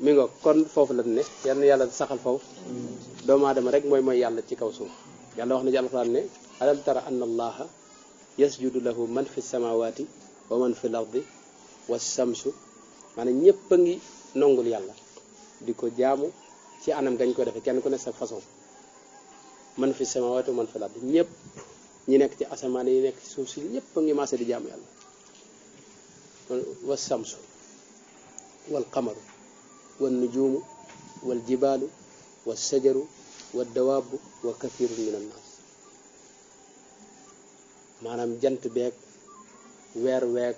[SPEAKER 1] mi ngo kon foofu la ne yal na yàlla saxal foofu doomu aadama rek mooy yàlla ci kaw suuf yàlla wax na ci alxuraan ne alam tara anna allaha yasjudu lahu man fi samawati wa man fi l ardi wa samsu maanaam ñëpp a ngi nongul yàlla di ko jaamu ci anam gañ ko defee kenn ku ne sa façon man fi samawati wa man fi l ardi ñëpp ñi nekk ci asamaan yi nekk ci suuf si ñëpp a ngi maase di jaamu yàlla wa samsu wal qamaru wal nujumu wal jibaalu wal sajaru wal dawaabu wa kathirun min annaas maanaam jant beeg weer weeg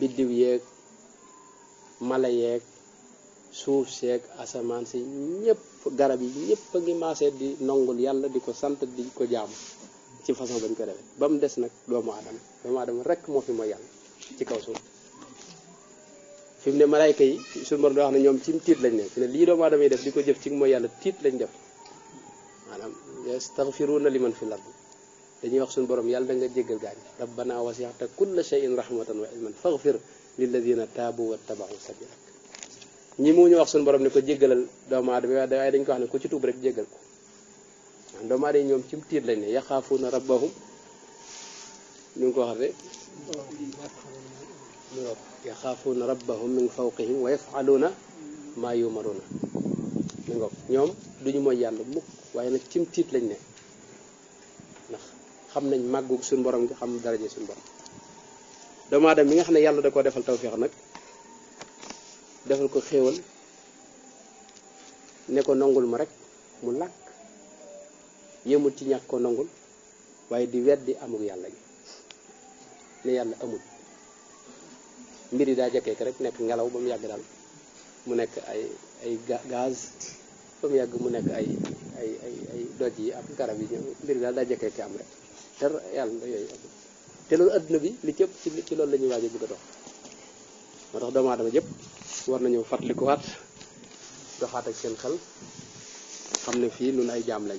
[SPEAKER 1] biddiw yeeg mala yeeg suuf seeg asamaan si ñëpp garab yi ñëpp a ngi maase di nongul yàlla di ko sant di ko jaamu ci façon bañ ko defee ba mu des nag doomu aadama rek moo fi mooy yàlla ci kaw suuf fi mu ne malaayka yi suñu borom da wax ne ñoom ci tiit lañ ne fi ne lii doomu aadama yi def di ko jëf ci mooy yàlla tiit lañ def maanaam yastaghfiruuna liman fi l-ard dañuy wax suñu borom yàlla da nga jéggal gaañ rabbana wasi'ta kulla shay'in rahmatan wa ilman faghfir lilladina taabu wattaba'u sabilak ñi mu ñu wax suñu borom ne ko jéggalal doomu aadama waaye dañ ko wax ne ku ci tuub rek jéggal ko maanaam doomu aadama yi ñoom ci tiit lañ ne yaxaafuuna rabbahum ñu ngi ko wax de yaxaafuuna rabbahum min fawqihim wa yaf'aluuna maa yu'maruuna mi ngoog ñoom duñu mooy yàlla mukk waaye nag cim tiit lañ ne ndax xam nañ màggu suñu borom gi xam daraje suñu borom doomu aadama mi nga xam ne yàlla da koo defal tawfeex nag defal ko xéewal ne ko nongul ma rek mu làkk yëmul ci ñàkk ko nongul waaye di weddi amul yàlla gi ne yàlla amul mbir yi daa jekkee rek nekk ngelaw ba mu yàgg daal mu nekk ay gaz ba mu yàgg mu nekk ay doj yi ak garab yi ñoom mbir yi daal daa jekkee am rek te yàlla yooyu amul te loolu adduna bi li ci ëpp ci loolu la ñuy waaj a bëgg a dox moo tax doomu aadama yëpp war nañu fàttalikuwaat doxaat ak seen xel xam ne fii nun ay jaam lañ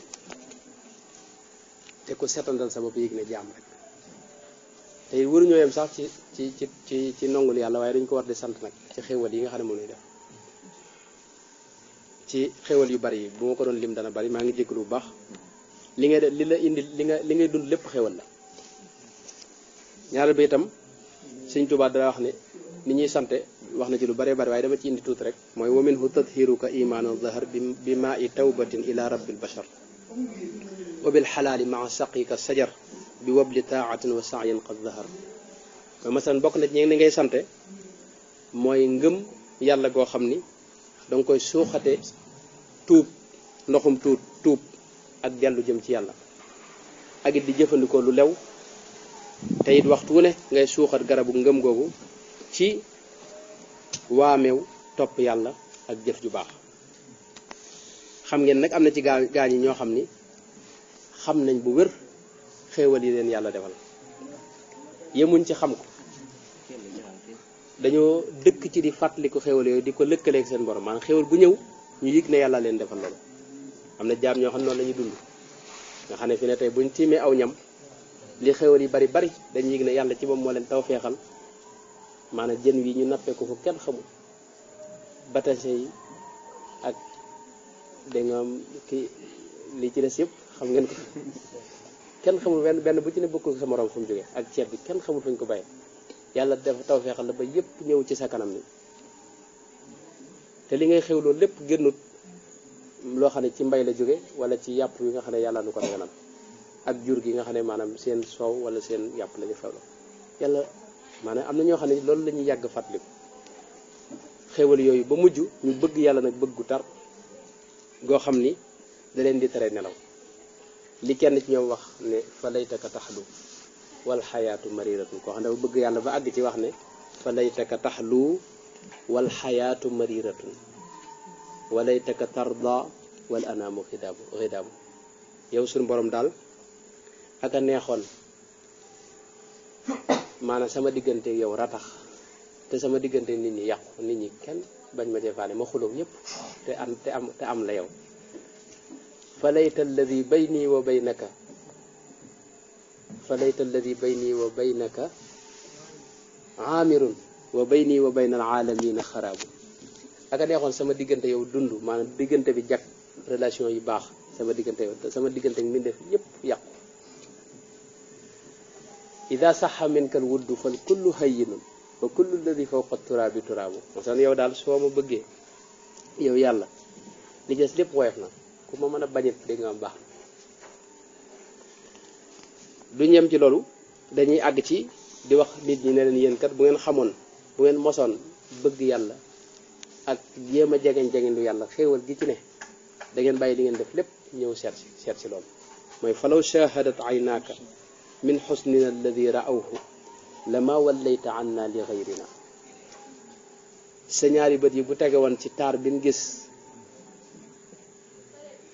[SPEAKER 1] te ku setandal sa bopp yëg ne jaam rek te waruñoo yem sax ci nongul yàlla waaye dañ ko war di sant nag ci xéwal yi nga xam ne moom lay def ci xéwal yu bari yi bu ma ko doon lim dana bari maa ngi jégalu bu baax li ngay def li la indi li ngay dund lépp xéwal la ñaareel ba itam Sëñ Tuubaa dara wax ne ni ñuy sante wax na ci lu bëree bëri waaye dama ci indi tuuti rek mooy wa minhu tadhiruka imaanu zahar bi maa i tawbatin ila rabbil bashar wa bil xalaali maa saqika sajar bi wabli taatin wa sa'yin qad zahar mooy masalan bokk na ci ñi ngay sante mooy ngëm yàlla goo xam ni danga koy suuxate tuub ndoxum tuub ak dellu jëm ci yàlla ak it di jëfandikoo lu lew te it waxtu wu ne ngay suuxat garabu ngëm googu ci waameew topp yàlla ak jëf ju baax xam ngeen nag am na ci gaa ñi ñoo xam ni xam nañ bu wér xéewal yi leen yàlla defal yemuñ ci xam ko dañoo dëkk ci di fàttaliku xéewal yooyu di ko lëkkaleeg seen borom maanaam xéewal bu ñëw ñu yëg ne yàlla leen defal loolu am na jaam ñoo xam ne noonu la ñuy dund nga xam ne fi ne tey buñ tiimee aw ñam li xéewal yi bari dañuy yëg ne yàlla ci moom moo leen taw feexal maanaam jën wi ñu nappee ko fu kenn xamul batase yi ak da nga am ki li ci des yëpp xam ngeen ko kenn xamul benn bu ci ne bokkul sa morom fu mu jógee ak ceeb bi kenn xamul fañ ko bàyyee yàlla dafa taw feexal la ba yépp ñëw ci sa kanam ni te li ngay xew loolu lépp génnut loo xam ne ci mbay la jóge wala ci yàpp yi nga xam ne yàlla nu ko daganal ak jur gi nga xam ne maanaam seen soow wala seen yàpp la ñu xewlo yàlla maanaam am na ñoo xam ne loolu la ñuy yàgg fàttaliku xewal yooyu ba mujj ñu bëgg yàlla nag bëgg gu tar goo xam ni da leen di tere nelaw li kenn ci ñoom wax ne fa laytaka taxlu wal xayaatu mariratun koo xam ne ba bëgg yàlla ba àgg ci wax ne fa laytaka taxlu wal xayaatu mariratun wa laytaka tarda wal anaamu xidaamu yow suñu borom daal ak a neexoon maanaam sama diggante yow ratax te sama diggante nit ñi yàqu nit ñi kenn bañ ma cee faale ma xuloo ñëpp te am la yow fa layta alladi bayni wa baynaka fa layta alladi bayni wa baynaka aamirun wa bayni wa bayna alaalamina xaraabu ak a neexoon sama diggante yow dund maanaam diggante bi jag relation yi baax sama diggante yow te sama diggante mi def yëpp yàqu ida saxa minka al wuddu fal kullu hayyinun wa kullu alladi fawqa turaabi turaabu masan yow daal soo ma bëggee yow yàlla li des lépp woyof na ku ma mën a bañit dégg nga am baax du ñem ci loolu dañuy àgg ci di wax nit ñi ne leen yéen kat bu ngeen xamoon bu ngeen mosoon bëgg yàlla ak jéem a jegeñ lu yàlla xéewal gi ci ne da ngeen bàyyi li ngeen def lépp ñëw seet si loolu mooy falaw shahadat aynaaka min xusnina alladi raawhu lama wallayta anna li gayrina sa ñaari bët yi bu tege woon ci taar bin gis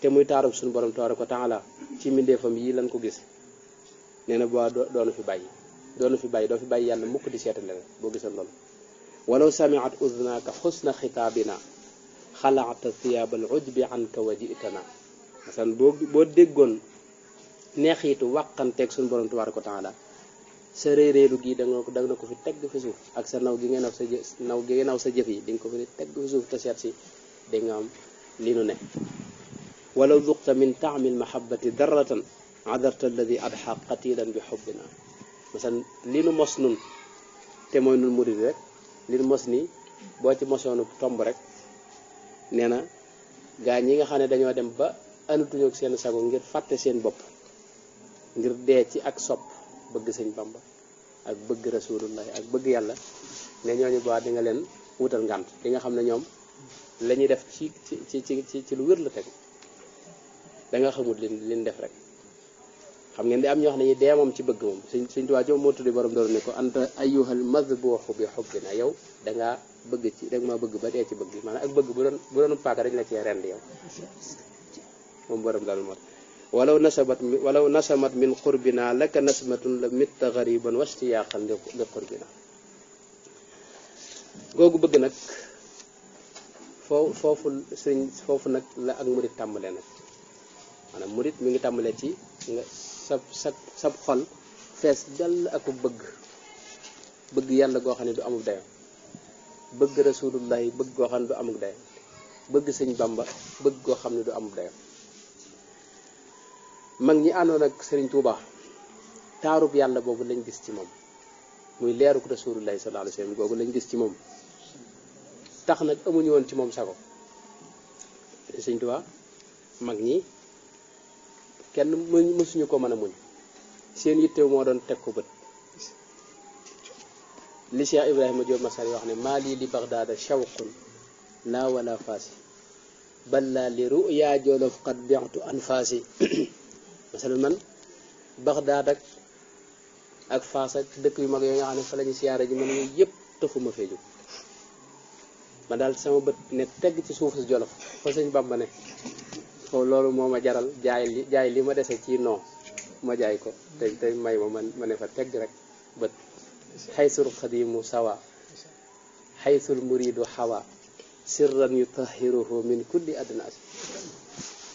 [SPEAKER 1] te muy taarub suñu borom tabaraka wa taala ci mbindeefam yi lan ko gis nee na boo doonu fi bàyyi doo fi bàyyi yàlla mukk di seetale rek boo gisoon loolu walaw samiat udnaaka xusna xitaabina xalaata thiyaab al ujbi anka wa jitana masan boo déggoon neexiitu wàqanteeg suñu borom tabaraka wa taala sa réeréelu gi da nga ko fi tegg fi suuf ak sa naw gi nga naw sa jëf yi di nga ko fi tegg fi suuf te seet si da nga am li nu ne walaw duqta min taamil mahabbati darratan adarta alladi adxa qatilan bi xubbina masan li nu mos nun te mooy nun murid rek li nu mos nii boo ci mosoonu tomb rek nee na gaa ñi nga xam ne dañoo dem ba anatuñu ak seen sago ngir fàtte seen bopp ngir dee ci ak sopp bëgg sëñ Bamba ak bëgg rasulullah ak bëgg yàlla ne ñooñu boo di nga leen wutal ngànt di nga xam ne ñoom la ñuy def ci lu wér la teg da nga xamul liñ def rek xam ngeen di am ñoo xam ne ñi dee moom ci bëgg moom suñ tuwaa ci moom moo tuddi borom doon ne ko anta ayyuhal madbuuxu bi xubbina yow dangaa bëgg ci danga maa bëgg ba dee ci bëgg maanaam ak bëgg bu doon paaka dañ la cee rend yow moom borom daal moo walaw nasamat min qurbina laka nasmatun la mitta gariban wastiyaaqan li qurbina googu bëgg nag foofu nag la ak murit tàmbalee nag maanaam murit mi ngi tàmbalee ci nga sab xol fees dell ak bëgg yàlla goo xam ne du amul dayo bëgg rasulullahi bëgg goo xam ne du amul dayo bëgg sëñ Bamba bëgg goo xam ne du amul dayo mag ñi àndoon ak Sëriñ Tuuba taarub yàlla boobu lañ gis ci moom muy leeruk rasulullahi sallallahu alayhi wasallam googu lañ gis ci moom tax nag amuñu woon ci moom sago Sëriñ Tuuba mag ñi kenn mësuñu ko mën a muñ seen yittew moo doon teg ko bët li Cheikh Ibrahima Diop Masari wax ne maa lii li Bagdaada shawqun laa wala faasi balla li ruya jolof qad bi'tu anfaasi masalan man Bagdaad ak Faas ak dëkk yu mag yooyu nga xam ne fa la ñu siyaare ji man yooyu yëpp taxuma fee jóg ma daal sama bët ne tegg ci suuf si Jolof fa sëñ Bamba ne foofu loolu moo ma jaral jaay li ma dese ci non ma jaay ko te may ma ne fa tegg rek bët xaysul xadimu sawa xaysul muridu xawa sirran yutahiruhu min kulli adnas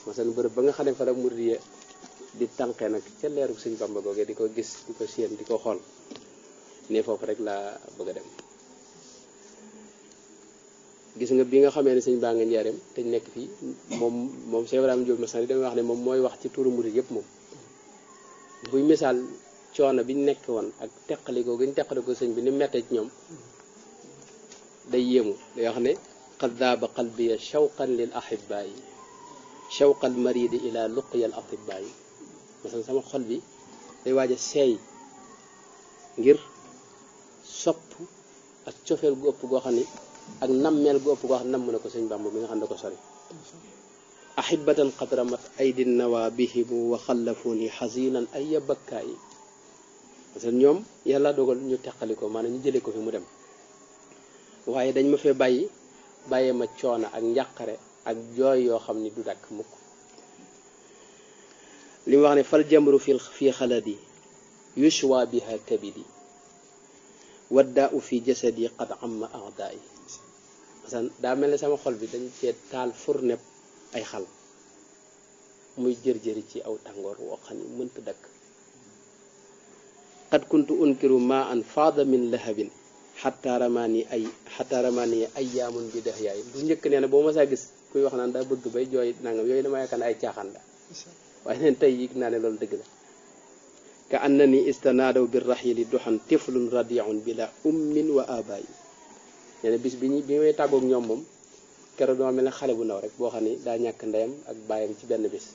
[SPEAKER 1] masalan bërëb ba nga xam ne fa la murid di tànqee nag ca leeru sëñ Bamba googee di ko gis di ko séen di ko xool ne foofu rek laa bëgg a dem gis nga bi nga xamee ne sëñ baa nga njaareem te nekk fii moom Cheikh Ibrahima Diop Masari damay wax ne moom mooy wax ci turu murid yëpp moom buy misaal coono bi ñu nekk woon ak teqalikoo gi ñu teqalikoo sëñ bi ni mettee ci ñoom day yéemu day wax ne qad daaba qalbiya shawqan lil ahibaa yi shawqal maridi ila luqyal atibaa yi masalan sama xol bi day waaj a seey ngir sopp ak cofeel gu ëpp goo xam ni ak nammeel gu ëpp goo xam ne namm na ko sëñ Bàmba bi nga xam ne ko sori ahibatan qad ramat aydi nawa bihimu wa xallafuni xasinan ay bakkaa yi parce que ñoom yàlla dogal ñu teqali ko maanaam ñu jëlee ko fi mu dem waaye dañ ma fee bàyyee ma coono ak njàqare ak jooy yoo xam ni du dakk mukk li mu wax ne fal jamru fi xaladi yushwa biha kabidi waddaa u fi jasadi qad amma aada yi parce que daa mel ne sama xol bi dañ cee taal fournepp ay xal muy jër-jëri ci aw tàngoor woo xam ni mënta dakk qad kuntu unkiru ma an faada min lahabin xataa ramaani ayyaamun bi dex yaay bu njëkk nee na boo ma saa gis kuy wax naan daa bëgg bay jooy nangam yooyu dama yaakaar ne ay caaxaan la waaye neen tey yëg naa ne loolu dëgg la ka annani istanaadaw bi raxili duxan tiflun radiun bila ummin wa abaayi nee na bis bi may tàggoog ñoom moom keroog dama mel ne xale bu ndaw rek boo xam ni daa ñàkk ndeyam ak bàyyam ci benn bis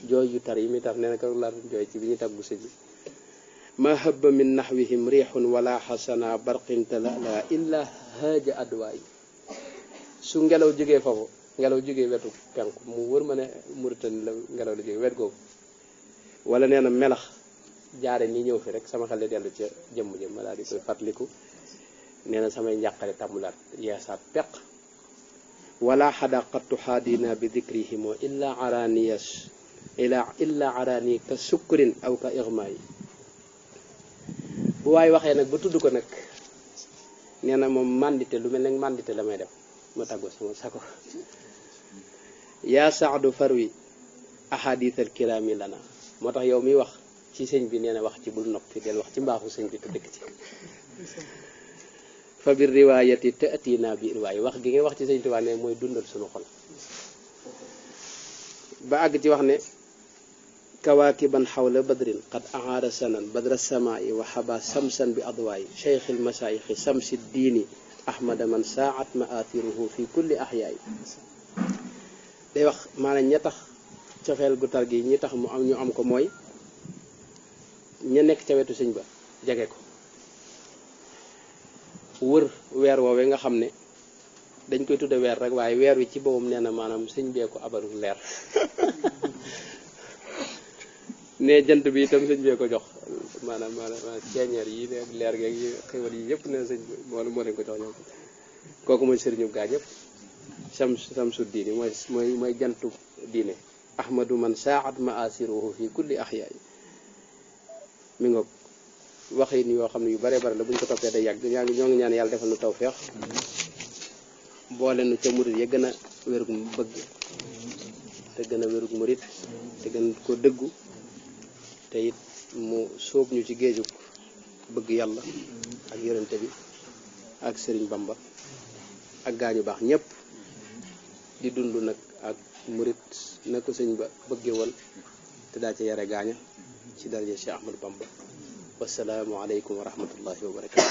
[SPEAKER 1] jooy yu tar yi muy tar nee na keroog laa doon jooy ci bi ñuy tàggu sëñ bi ma habba min naxwihim riixun wala xasana barqin talala illa haaja adwaay su ngelaw jógee foofu ngelaw jógee wetu penku mu wër ma ne Mauritanie la ngelaw la jógee wet googu wala nee na melax jaare ni ñëw fi rek sama xel di dellu ca jëmm ma daal di koy fàttaliku nee na samay njàqare tàmmulaat yeesaat peq wala xadaqattu xaadina bi dicrihimo illa arani ka sukkurin aw ka irma yi bu waay waxee nag ba tudd ko nag nee na moom mandité lu mel ne mandité la may def ma tàggoo sama sako yaa saadu farwi ahadithal kirami lana moo tax yow miy wax ci sëñ bi nee na wax ci bul noppi del wax ci mbaaxu sëñ bi te dëkk ci fa bir riwaayati ta'tina bi riwaay wax gi ngay wax ci sëñ Tuubaa ne mooy dundal suñu xol ba àgg ci wax ne kawaakiban xawla badrin qad ahaara sanan badra samaai wa xaba samsan bi adwaay cheikh il masaayixi samsi diini ahmada man saat maathiruhu fi kulli axyaay day wax maanaam ña tax cofeel gu tar gi ñi tax mu am ñu am ko mooy ña nekk ca wetu sëñ ba jege ko wër weer woowee nga xam ne dañ koy tudde weer rek waaye weer wi ci boppam nee na maanaam sëñ bee ko abaru leer ne jant bi itam sëñ bee ko jox maanaam ceeñeer yi ne leer geeg yi xewal yi yëpp ne sëñ moo leen ko jox ñoom kooku mooy sëriñu gaa ñëpp samsu diini mooy jantu diine ahmadu man saat maasiruhu fi kulli axyaay mi ngoog waxin yoo xam ne yu bare bare la bu ñu ko toppee day yàgg ñoo ngi ñaan yàlla defal nu tawfeex boole nu ca murit ya gën a wérug bëgg te gën a wérug murit te gën ko dëggu te it mu sóob ñu ci géejug bëgg yàlla ak yonente bi ak sëriñ Bamba ak gaañu baax ñépp di dund nag ak murit na ko sëñ ba bëgge woon te daa ca yare gaaña ci daraja Cheikh Ahmadou Bamba wassalaamu aleykum wa rahmatullahi wa barakatu